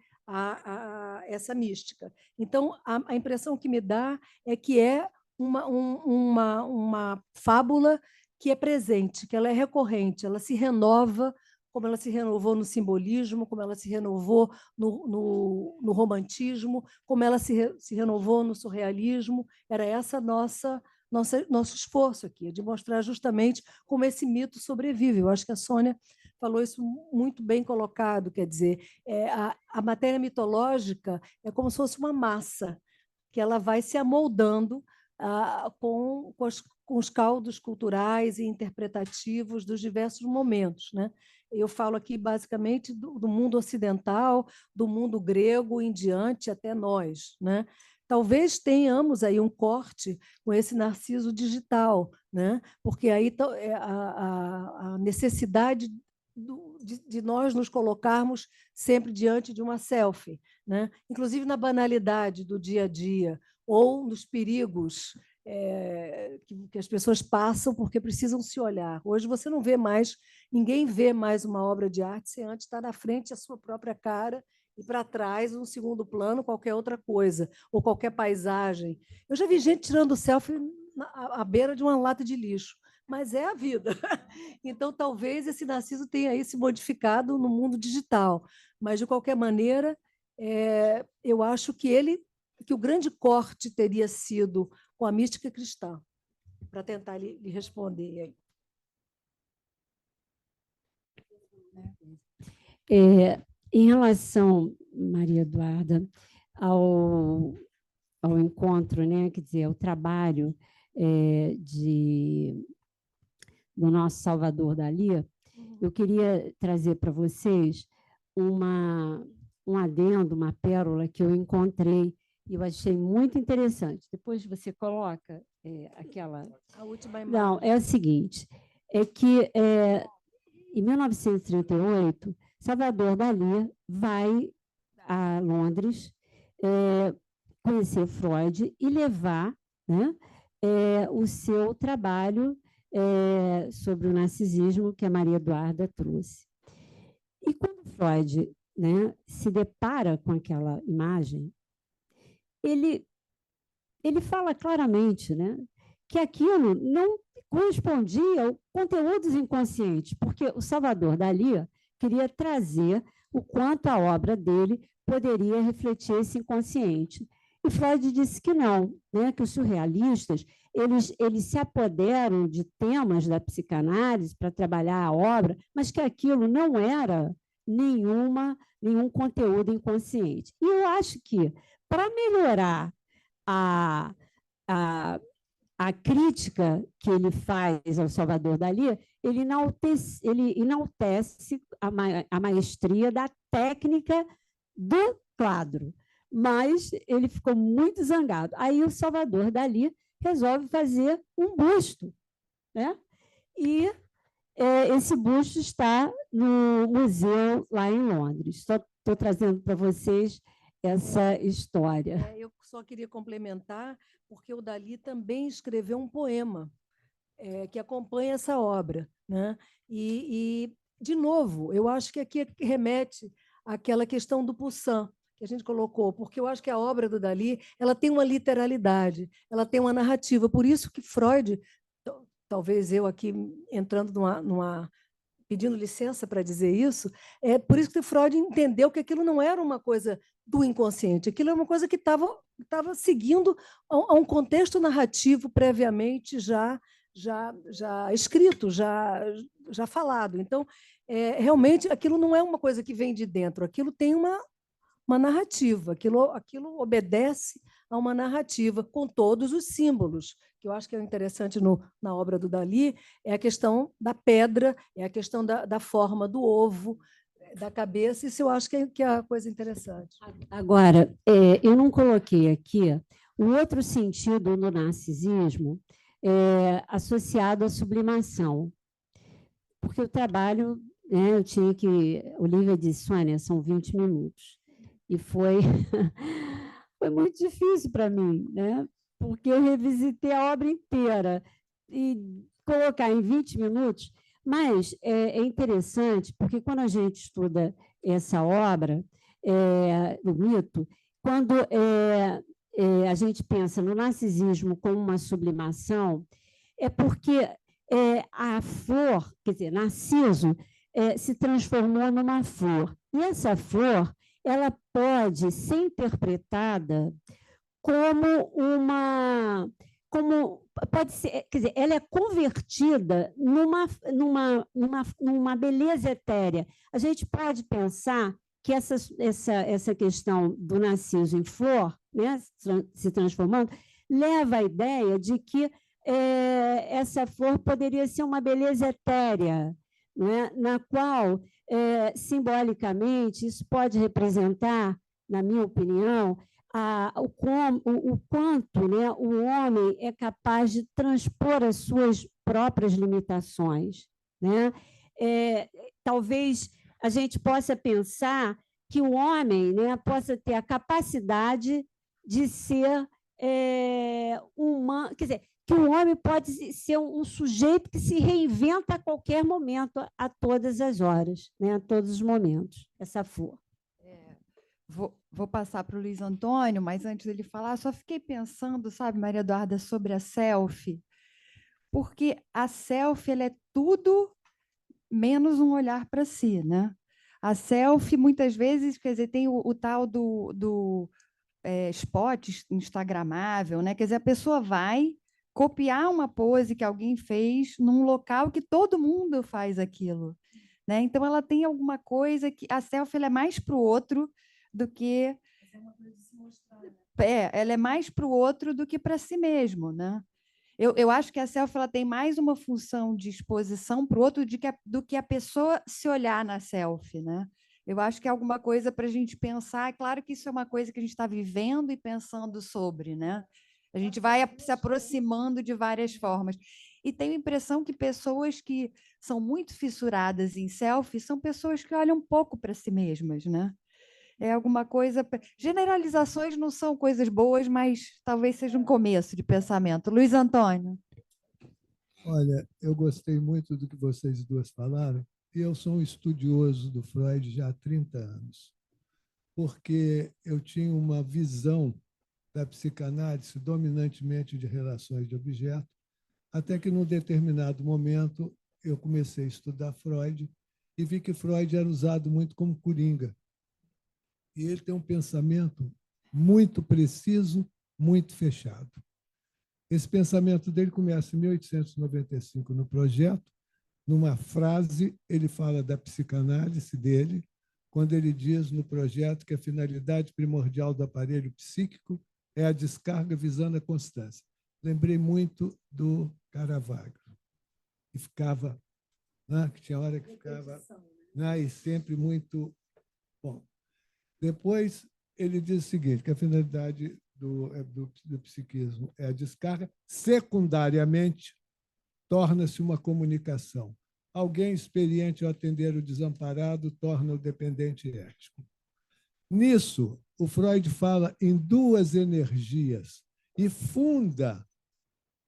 essa mística. Então, a impressão que me dá é que é uma fábula que é presente, que ela é recorrente, ela se renova, como ela se renovou no simbolismo, como ela se renovou no romantismo, como ela se renovou no surrealismo. Era essa nosso esforço aqui, de mostrar justamente como esse mito sobrevive. Eu acho que a Sônia falou isso muito bem colocado, quer dizer, a matéria mitológica é como se fosse uma massa, que ela vai se amoldando com os caldos culturais e interpretativos dos diversos momentos, né? Eu falo aqui basicamente do mundo ocidental, do mundo grego em diante até nós, né? Talvez tenhamos aí um corte com esse Narciso digital, né? Porque aí a necessidade de nós nos colocarmos sempre diante de uma selfie, né? Inclusive na banalidade do dia a dia ou nos perigos que as pessoas passam porque precisam se olhar. Hoje você não vê mais, ninguém vê mais uma obra de arte sem antes estar na frente a sua própria cara e para trás, um segundo plano, qualquer outra coisa, ou qualquer paisagem. Eu já vi gente tirando selfie à beira de uma lata de lixo, mas é a vida. Então, talvez esse Narciso tenha aí se modificado no mundo digital, mas, de qualquer maneira, eu acho que o grande corte teria sido com a mística cristã, para tentar lhe responder aí. Em relação, Maria Eduarda, ao encontro, né, quer dizer, ao trabalho do nosso Salvador Dalí, eu queria trazer para vocês um adendo, uma pérola que eu encontrei e eu achei muito interessante. Depois você coloca aquela... A última imagem. Não, é o seguinte, é que em 1938, Salvador Dalí vai a Londres conhecer Freud e levar, né, o seu trabalho sobre o narcisismo que a Maria Eduarda trouxe. E quando Freud, né, se depara com aquela imagem, ele fala claramente, né, que aquilo não correspondia ao conteúdos inconscientes, porque o Salvador Dalí queria trazer o quanto a obra dele poderia refletir esse inconsciente. E Freud disse que não, né, que os surrealistas eles se apoderam de temas da psicanálise para trabalhar a obra, mas que aquilo não era nenhum conteúdo inconsciente. E eu acho que, para melhorar a crítica que ele faz ao Salvador Dalí, ele enaltece a maestria da técnica do quadro, mas ele ficou muito zangado. Aí o Salvador Dalí resolve fazer um busto, né? E esse busto está no museu lá em Londres. Estou trazendo para vocês essa história. Eu só queria complementar, porque o Dalí também escreveu um poema que acompanha essa obra, né? E, de novo, eu acho que aqui remete àquela questão do Poussin, que a gente colocou, porque eu acho que a obra do Dalí ela tem uma literalidade, ela tem uma narrativa. Por isso que Freud, talvez eu aqui entrando pedindo licença para dizer isso, por isso que Freud entendeu que aquilo não era uma coisa do inconsciente, aquilo é uma coisa que estava seguindo a um contexto narrativo previamente já escrito, já falado. Então, realmente, aquilo não é uma coisa que vem de dentro, aquilo tem uma narrativa, aquilo obedece a uma narrativa com todos os símbolos, que eu acho que é interessante na obra do Dalí, é a questão da pedra, é a questão da forma do ovo, da cabeça, isso eu acho que é a coisa interessante. Agora, eu não coloquei aqui o outro sentido no narcisismo associado à sublimação, porque o trabalho, eu tinha que... Olivia disse, Sônia, são 20 minutos. E foi muito difícil para mim, né? Porque eu revisitei a obra inteira e colocar em 20 minutos, mas é interessante, porque quando a gente estuda essa obra, o mito, quando a gente pensa no narcisismo como uma sublimação, é porque a flor, quer dizer, Narciso, se transformou numa flor. E essa flor, ela pode ser interpretada como pode ser, quer dizer, ela é convertida numa beleza etérea. A gente pode pensar que essa questão do Narciso em flor, né, se transformando, leva à ideia de que essa flor poderia ser uma beleza etérea, né, na qual, simbolicamente, isso pode representar, na minha opinião, o quanto, né, o homem é capaz de transpor as suas próprias limitações, né? Talvez a gente possa pensar que o homem, né, possa ter a capacidade de ser humano, quer dizer, que o homem pode ser um sujeito que se reinventa a qualquer momento, a todas as horas, né, a todos os momentos, essa flor. Vou passar para o Luiz Antônio, mas antes dele falar, só fiquei pensando, sabe, Maria Eduarda, sobre a selfie, porque a selfie ela é tudo menos um olhar para si, né? A selfie, muitas vezes, quer dizer, tem o tal do spot instagramável, né? Quer dizer, a pessoa vai copiar uma pose que alguém fez num local que todo mundo faz aquilo, né? Então, ela tem alguma coisa que... A selfie ela é mais para o outro do que... ela é mais para o outro do que para si mesmo, né? Eu acho que a selfie ela tem mais uma função de exposição para o outro do que a pessoa se olhar na selfie, né? Eu acho que é alguma coisa para a gente pensar. É claro que isso é uma coisa que a gente está vivendo e pensando sobre, né? A gente vai se aproximando de várias formas. E tenho a impressão que pessoas que são muito fissuradas em selfie são pessoas que olham pouco para si mesmas, né? É alguma coisa... Generalizações não são coisas boas, mas talvez seja um começo de pensamento. Luiz Antônio. Olha, eu gostei muito do que vocês duas falaram, e eu sou um estudioso do Freud já há 30 anos, porque eu tinha uma visão da psicanálise dominantemente de relações de objeto, até que, num determinado momento, eu comecei a estudar Freud e vi que Freud era usado muito como coringa. E ele tem um pensamento muito preciso, muito fechado. Esse pensamento dele começa em 1895, no Projeto. Numa frase, ele fala da psicanálise dele, quando ele diz no Projeto que a finalidade primordial do aparelho psíquico é a descarga visando a constância. Lembrei muito do Caravaggio, que ficava, né, que tinha hora que ficava, né, e sempre muito bom. Depois, ele diz o seguinte, que a finalidade do psiquismo é a descarga, secundariamente, torna-se uma comunicação. Alguém experiente ao atender o desamparado torna o dependente ético. Nisso, o Freud fala em duas energias e funda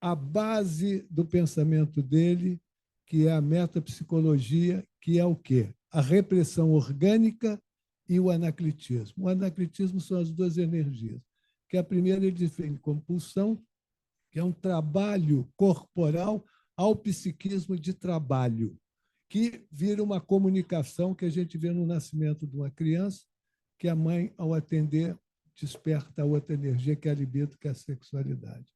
a base do pensamento dele, que é a metapsicologia, que é o quê? A repressão orgânica e o anaclitismo. O anaclitismo são as duas energias, que a primeira ele define como pulsão, que é um trabalho corporal ao psiquismo de trabalho, que vira uma comunicação que a gente vê no nascimento de uma criança, que a mãe, ao atender, desperta outra energia, que é a libido, que é a sexualidade.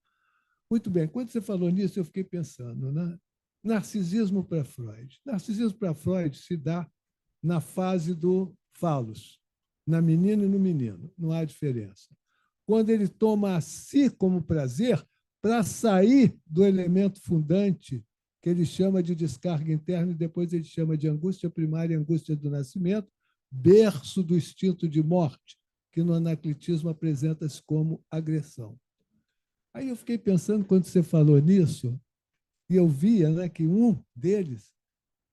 Muito bem, quando você falou nisso, eu fiquei pensando, né? Narcisismo para Freud. Narcisismo para Freud se dá na fase do falos, na menina e no menino, não há diferença. quando ele toma a si como prazer para sair do elemento fundante, que ele chama de descarga interna, e depois ele chama de angústia primária e angústia do nascimento, berço do instinto de morte, que no anaclitismo apresenta-se como agressão. Aí eu fiquei pensando, quando você falou nisso, e eu via, né, que um deles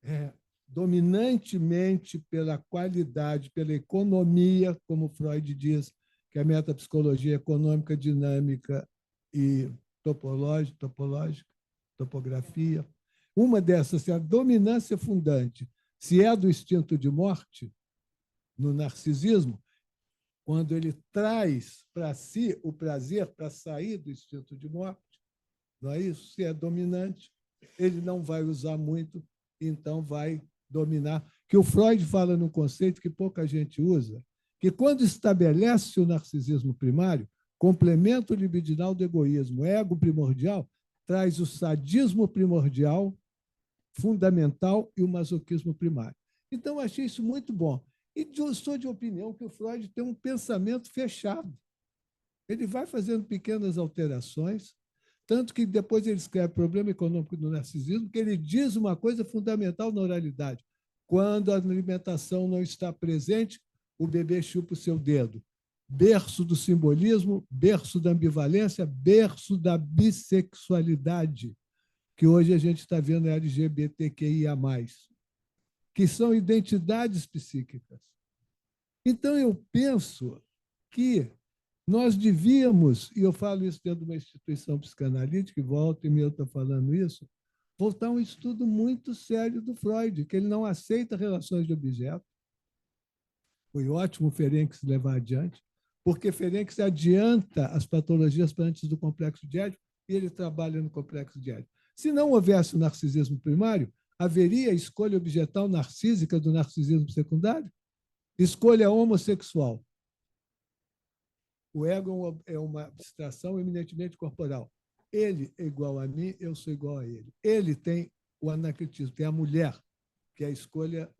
é dominantemente pela qualidade, pela economia, como Freud diz, que a metapsicologia econômica, dinâmica e topografia. Uma dessas, a dominância fundante, se é do instinto de morte, no narcisismo, quando ele traz para si o prazer para sair do instinto de morte, não é isso? Se é dominante, ele não vai usar muito, então vai dominar. Que o Freud fala num conceito que pouca gente usa, que quando estabelece o narcisismo primário, complemento libidinal do egoísmo, ego primordial, traz o sadismo primordial, fundamental, e o masoquismo primário. Então, eu achei isso muito bom. E eu sou de opinião que o Freud tem um pensamento fechado. Ele vai fazendo pequenas alterações, tanto que depois ele escreve Problema Econômico do Narcisismo, que ele diz uma coisa fundamental na oralidade. Quando a alimentação não está presente, o bebê chupa o seu dedo. Berço do simbolismo, berço da ambivalência, berço da bissexualidade, que hoje a gente está vendo LGBTQIA+, que são identidades psíquicas. Então, eu penso que nós devíamos, e eu falo isso dentro de uma instituição psicanalítica, e volta e meia eu estou falando isso, voltar a um estudo muito sério do Freud, que ele não aceita relações de objeto. Foi ótimo o Ferenczi levar adiante, porque Ferenczi adianta as patologias para antes do complexo de Édipo, e ele trabalha no complexo de Édipo. Se não houvesse o narcisismo primário, haveria escolha objetal narcísica do narcisismo secundário? Escolha homossexual. O ego é uma abstração eminentemente corporal. Ele é igual a mim, eu sou igual a ele. Ele tem o anaclitismo, tem a mulher, que é a escolha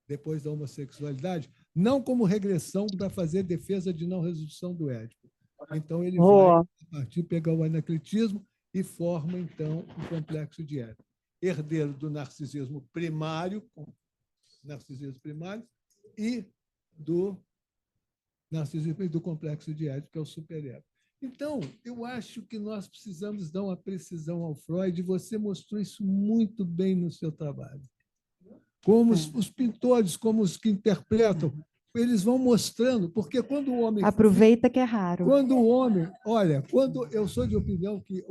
depois da homossexualidade, não como regressão para fazer defesa de não resolução do Édipo. Então, ele vai partir, pegar o anaclitismo e forma, então, o complexo de Édipo. Herdeiro do narcisismo primário e do narcisismo e do complexo de Édipo, que é o superego. Então, eu acho que nós precisamos dar uma precisão ao Freud, e você mostrou isso muito bem no seu trabalho. Como os pintores, como os que interpretam, eles vão mostrando, porque quando o homem... Aproveita que é raro. Quando o homem... Olha, quando eu sou de opinião que...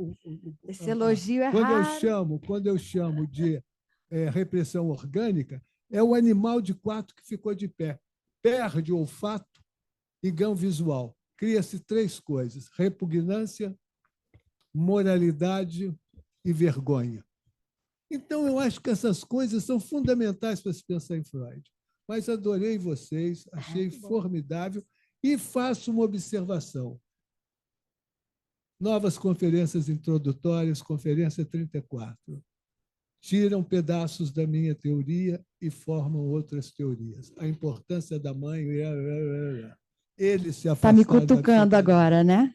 Esse elogio é raro. Quando eu chamo de repressão orgânica, é o animal de 4 que ficou de pé. Perde o olfato e ganha o visual. Cria-se 3 coisas: repugnância, moralidade e vergonha. Então, eu acho que essas coisas são fundamentais para se pensar em Freud. Mas adorei vocês, achei formidável, e faço uma observação. Novas conferências introdutórias, conferência 34. Tiram pedaços da minha teoria e formam outras teorias. A importância da mãe... Ele se afastaram... Está me cutucando agora, né?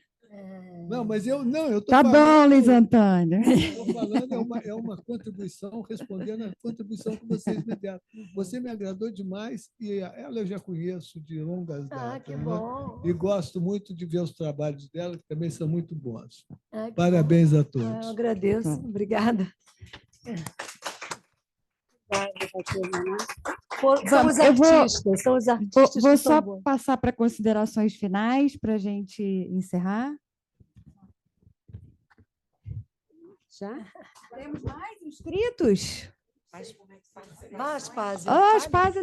Não, mas eu estou tá bom, Luiz Antônio. Estou falando, é uma contribuição, respondendo a contribuição que vocês me deram. Você me agradou demais, e ela eu já conheço de longas datas. Que bom. E gosto muito de ver os trabalhos dela, que também são muito bons. Parabéns bom. A todos. Eu agradeço. Obrigada. São os artistas. Vou só passar para considerações finais para a gente encerrar. Já? Temos mais inscritos? Aspásia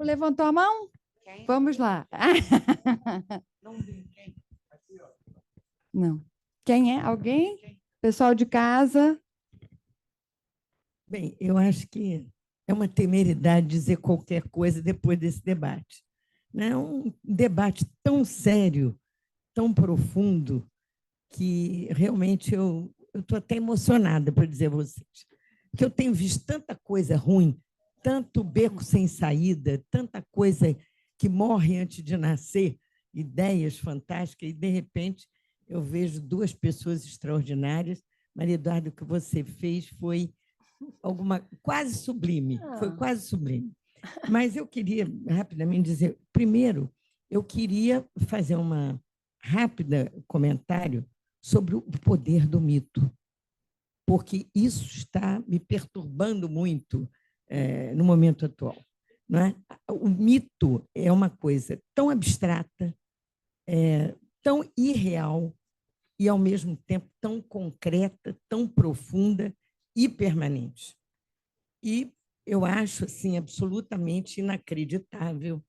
levantou a mão? Quem? Vamos lá. Não. Quem é? Alguém? Pessoal de casa? Bem, eu acho que é uma temeridade dizer qualquer coisa depois desse debate. É um debate tão sério, tão profundo, que realmente eu estou até emocionada, para dizer a vocês. Porque eu tenho visto tanta coisa ruim, tanto beco sem saída, tanta coisa que morre antes de nascer, ideias fantásticas, e, de repente, eu vejo duas pessoas extraordinárias. Maria Eduarda, o que você fez foi quase sublime, foi quase sublime. Mas eu queria rapidamente dizer, primeiro, eu queria fazer uma rápida comentário sobre o poder do mito, porque isso está me perturbando muito no momento atual. Não é? O mito é uma coisa tão abstrata, tão irreal e, ao mesmo tempo, tão concreta, tão profunda e permanente. E eu acho assim, absolutamente inacreditável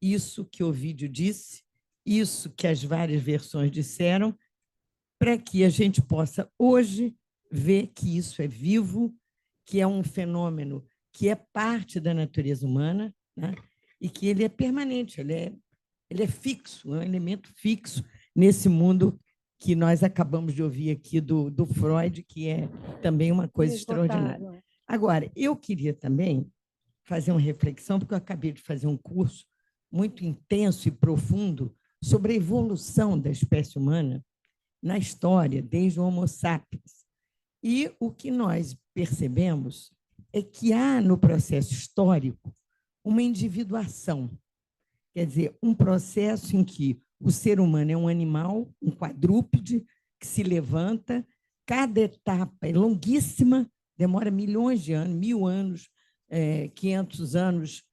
isso que Ovídio disse, isso que as várias versões disseram, para que a gente possa hoje ver que isso é vivo, que é um fenômeno que é parte da natureza humana, né? E que ele é permanente, ele é fixo, é um elemento fixo nesse mundo que nós acabamos de ouvir aqui do Freud, que é também uma coisa extraordinária. Agora, eu queria também fazer uma reflexão, porque eu acabei de fazer um curso muito intenso e profundo sobre a evolução da espécie humana na história, desde o Homo sapiens. E o que nós percebemos é que há no processo histórico uma individuação, quer dizer, um processo em que o ser humano é um animal, um quadrúpede, que se levanta, cada etapa é longuíssima, demora milhões de anos, 1000 anos, 500 anos,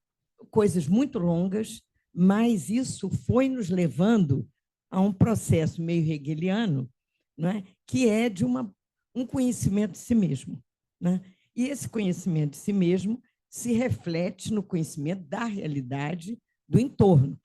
coisas muito longas, mas isso foi nos levando a um processo meio hegeliano, não é? Que é de um conhecimento de si mesmo. Né? E esse conhecimento de si mesmo se reflete no conhecimento da realidade do entorno.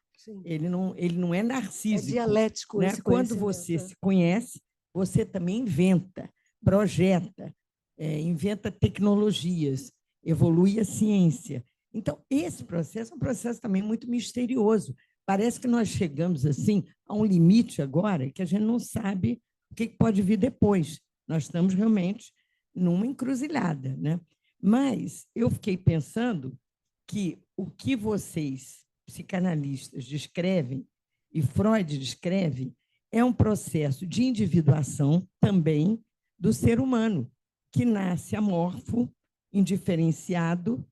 Ele não é narcísico. É dialético, né? Esse Quando você se conhece, você também inventa, projeta, inventa tecnologias, evolui a ciência. Então, esse processo é um processo também muito misterioso. Parece que nós chegamos assim a um limite agora que a gente não sabe o que pode vir depois. Nós estamos realmente numa encruzilhada, né? Mas eu fiquei pensando que o que vocês, psicanalistas, descrevem, e Freud descreve, é um processo de individuação também do ser humano, que nasce amorfo, indiferenciado,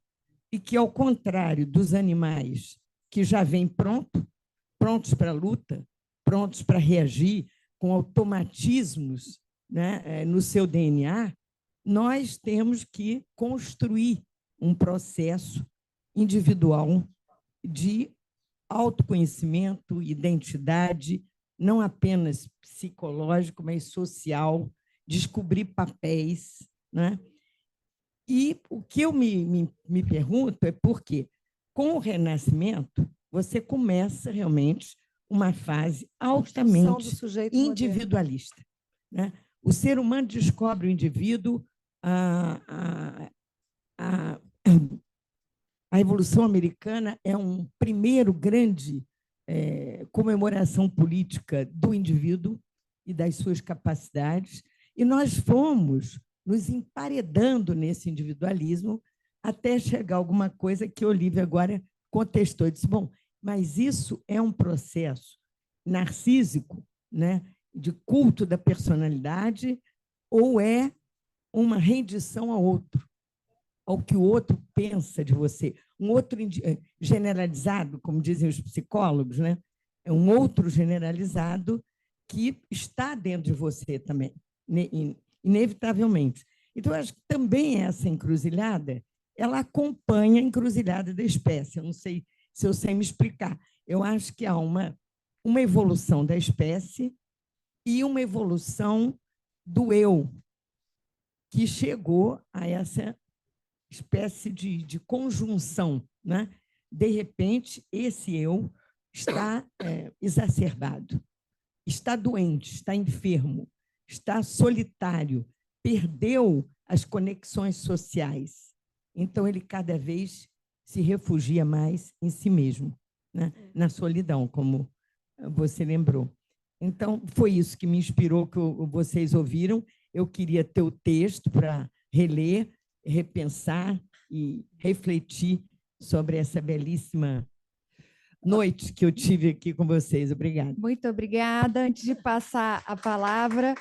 e que, ao contrário dos animais que já vêm prontos para a luta, prontos para reagir, com automatismos, né, no seu DNA, nós temos que construir um processo individual de autoconhecimento, identidade, não apenas psicológico, mas social, descobrir papéis. Né? E o que eu me pergunto é por quê? Com o Renascimento, você começa realmente uma fase altamente individualista. Né? O ser humano descobre o indivíduo, a Revolução Americana é um primeiro grande comemoração política do indivíduo e das suas capacidades, e nós fomos nos emparedando nesse individualismo até chegar a alguma coisa que Olívia agora contestou. Disse, bom, mas isso é um processo narcísico, né, de culto da personalidade, ou é uma rendição ao outro, ao que o outro pensa de você? Um outro generalizado, como dizem os psicólogos, né? É um outro generalizado que está dentro de você também, inevitavelmente. Então, eu acho que também essa encruzilhada, ela acompanha a encruzilhada da espécie. Eu não sei se eu sei me explicar. Eu acho que há uma evolução da espécie e uma evolução do eu, que chegou a essa espécie de conjunção. Né? De repente, esse eu está exacerbado, está doente, está enfermo, está solitário, perdeu as conexões sociais. Então, ele cada vez se refugia mais em si mesmo, né? Na solidão, como você lembrou. Então, foi isso que me inspirou, que vocês ouviram. Eu queria ter o texto para reler, repensar e refletir sobre essa belíssima noite que eu tive aqui com vocês. Obrigada. Muito obrigada. Antes de passar a palavra,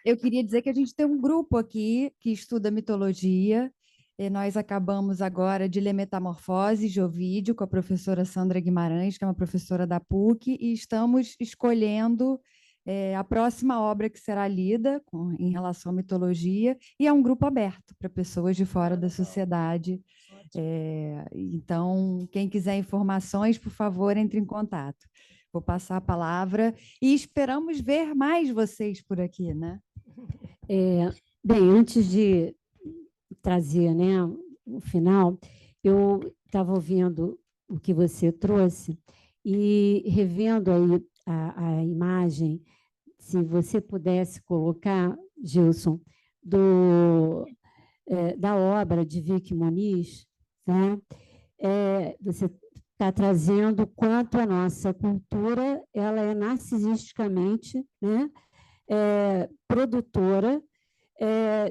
eu queria dizer que a gente tem um grupo aqui que estuda mitologia. E nós acabamos agora de ler Metamorfose de Ovídio com a professora Sandra Guimarães, que é uma professora da PUC, e estamos escolhendo a próxima obra que será lida em relação à mitologia, e é um grupo aberto para pessoas de fora da sociedade. Então, quem quiser informações, por favor, entre em contato. Vou passar a palavra e esperamos ver mais vocês por aqui, né? Bem, antes de trazer, né, o final, eu estava ouvindo o que você trouxe e revendo aí a imagem, se você pudesse colocar, Gilson, da obra de Vicky Muniz, né? Você está trazendo quanto a nossa cultura ela é narcisisticamente, né, produtora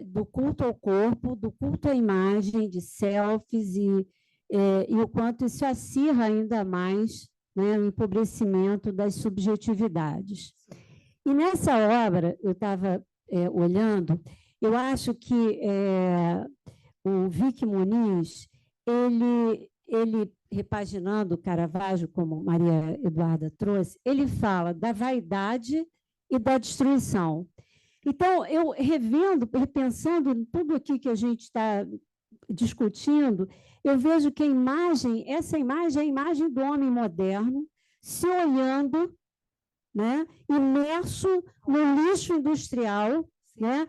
do culto ao corpo, do culto à imagem, de selfies, e o quanto isso acirra ainda mais, né, o empobrecimento das subjetividades. E nessa obra, eu estava olhando, eu acho que o Vicky Muniz, ele repaginando o Caravaggio, como Maria Eduarda trouxe, ele fala da vaidade e da destruição. Então, eu revendo, repensando em tudo aqui que a gente está discutindo, eu vejo que essa imagem é a imagem do homem moderno se olhando, né, imerso no lixo industrial, né,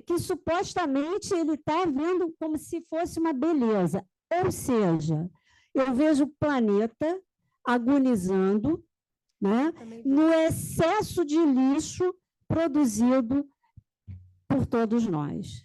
que supostamente ele está vendo como se fosse uma beleza. Ou seja, eu vejo o planeta agonizando, né, no excesso de lixo produzido por todos nós.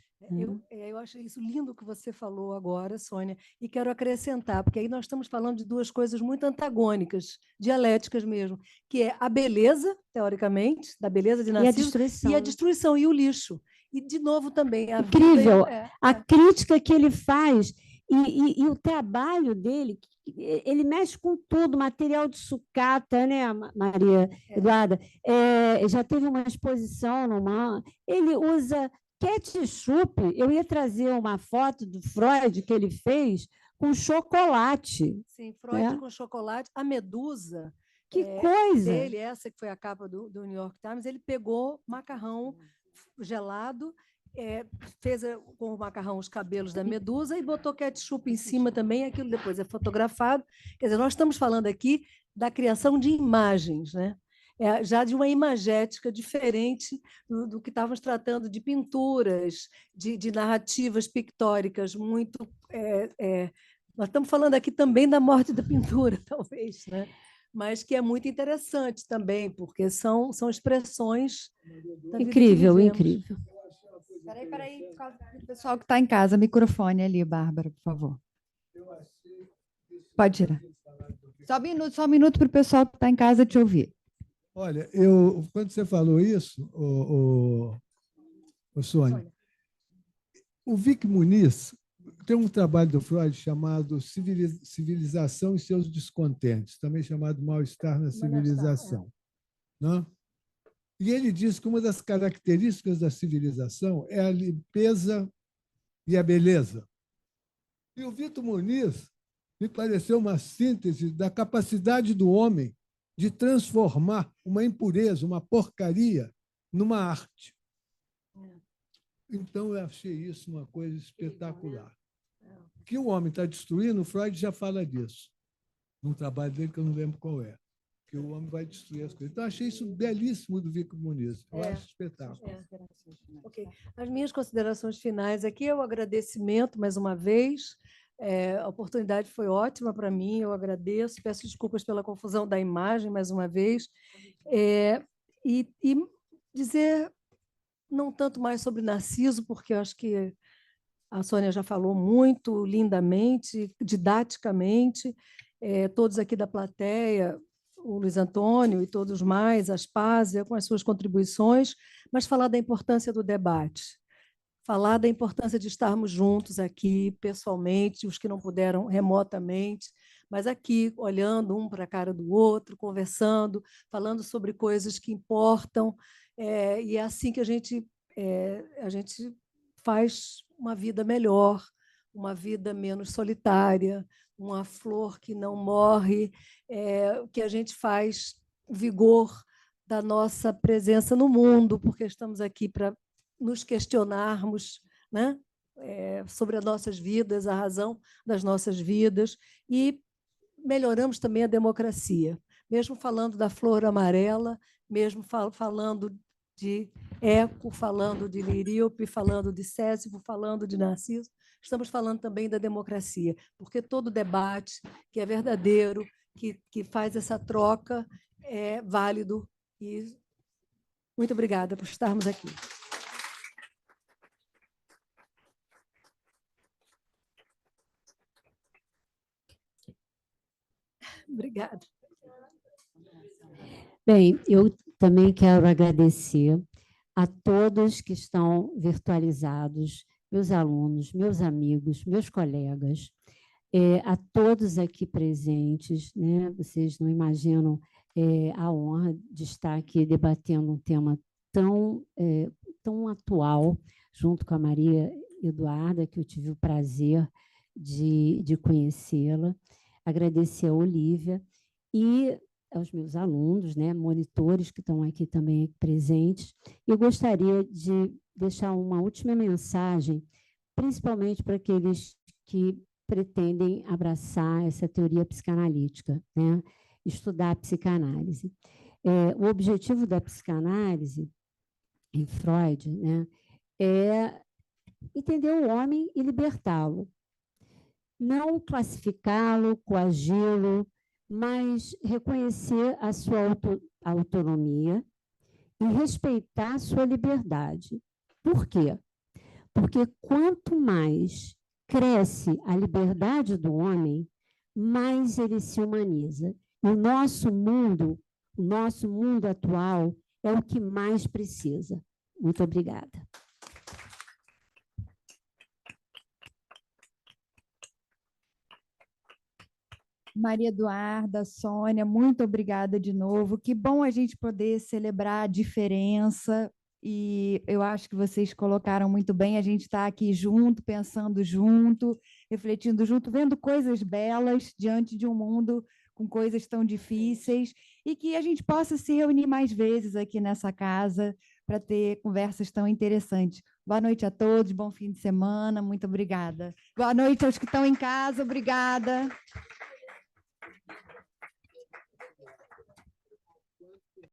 Eu acho isso lindo que você falou agora, Sônia, e quero acrescentar, porque aí nós estamos falando de duas coisas muito antagônicas, dialéticas mesmo, que é a beleza, teoricamente, da beleza de Narciso, e a destruição, e o lixo. E, de novo, também... Incrível! A crítica que ele faz e o trabalho dele, ele mexe com tudo, material de sucata, né, Maria Eduarda? Já teve uma exposição ele usa ketchup. Eu ia trazer uma foto do Freud que ele fez com chocolate. Sim, Freud com chocolate. A Medusa, que coisa! dele, essa que foi a capa do New York Times, ele pegou macarrão gelado, fez com o macarrão os cabelos da Medusa e botou ketchup em cima também, aquilo depois é fotografado. Quer dizer, nós estamos falando aqui da criação de imagens, né? Já de uma imagética diferente do que estávamos tratando de pinturas, de narrativas pictóricas muito... nós estamos falando aqui também da morte da pintura, talvez, né? Mas que é muito interessante também, porque são expressões da vida incrível, que incrível. Peraí, o pessoal que está em casa, microfone ali, Bárbara, por favor. Pode tirar. Só um minuto para o pessoal que está em casa te ouvir. Olha, quando você falou isso, Sônia, o Vicky Muniz tem um trabalho do Freud chamado Civilização e seus Descontentes, também chamado Mal-Estar na Civilização. Não? E ele diz que uma das características da civilização é a limpeza e a beleza. E o Vicky Muniz me pareceu uma síntese da capacidade do homem de transformar uma impureza, uma porcaria, numa arte. Então, eu achei isso uma coisa espetacular. O que o homem está destruindo, o Freud já fala disso, num trabalho dele que eu não lembro qual é, que o homem vai destruir as coisas. Então, eu achei isso belíssimo do Vicky Muniz. Eu acho espetáculo. Okay. As minhas considerações finais aqui é o agradecimento, mais uma vez. A oportunidade foi ótima para mim, eu agradeço, peço desculpas pela confusão da imagem, mais uma vez, e dizer não tanto mais sobre Narciso, porque eu acho que a Sônia já falou muito lindamente, didaticamente, todos aqui da plateia, o Luiz Antônio e todos mais, Aspásia, com as suas contribuições, mas falar da importância do debate, falar da importância de estarmos juntos aqui, pessoalmente, os que não puderam remotamente, mas aqui, olhando um para a cara do outro, conversando, falando sobre coisas que importam, e é assim que a gente faz uma vida melhor, uma vida menos solitária, uma flor que não morre, que a gente faz vigor da nossa presença no mundo, porque estamos aqui para nos questionarmos, né? Sobre as nossas vidas, a razão das nossas vidas, e melhoramos também a democracia, mesmo falando da flor amarela, mesmo falando de Eco, falando de Liríope, falando de Césipo, falando de Narciso, estamos falando também da democracia, porque todo debate que é verdadeiro, que faz essa troca, é válido. E muito obrigada por estarmos aqui. Obrigada. Bem, eu também quero agradecer a todos que estão virtualizados, meus alunos, meus amigos, meus colegas, a todos aqui presentes, né? Vocês não imaginam a honra de estar aqui debatendo um tema tão atual, junto com a Maria Eduarda, que eu tive o prazer de conhecê-la. Agradecer a Olívia e aos meus alunos, né, monitores que estão aqui também presentes. Eu gostaria de deixar uma última mensagem, principalmente para aqueles que pretendem abraçar essa teoria psicanalítica, né, estudar a psicanálise. O objetivo da psicanálise, em Freud, né, é entender o homem e libertá-lo. Não classificá-lo, coagi-lo, mas reconhecer a sua autonomia e respeitar a sua liberdade. Por quê? Porque quanto mais cresce a liberdade do homem, mais ele se humaniza. E o nosso mundo atual é o que mais precisa. Muito obrigada. Maria Eduarda, Sônia, muito obrigada de novo. Que bom a gente poder celebrar a diferença, e eu acho que vocês colocaram muito bem, a gente está aqui junto, pensando junto, refletindo junto, vendo coisas belas diante de um mundo com coisas tão difíceis, e que a gente possa se reunir mais vezes aqui nessa casa para ter conversas tão interessantes. Boa noite a todos, bom fim de semana, muito obrigada. Boa noite aos que estão em casa, obrigada.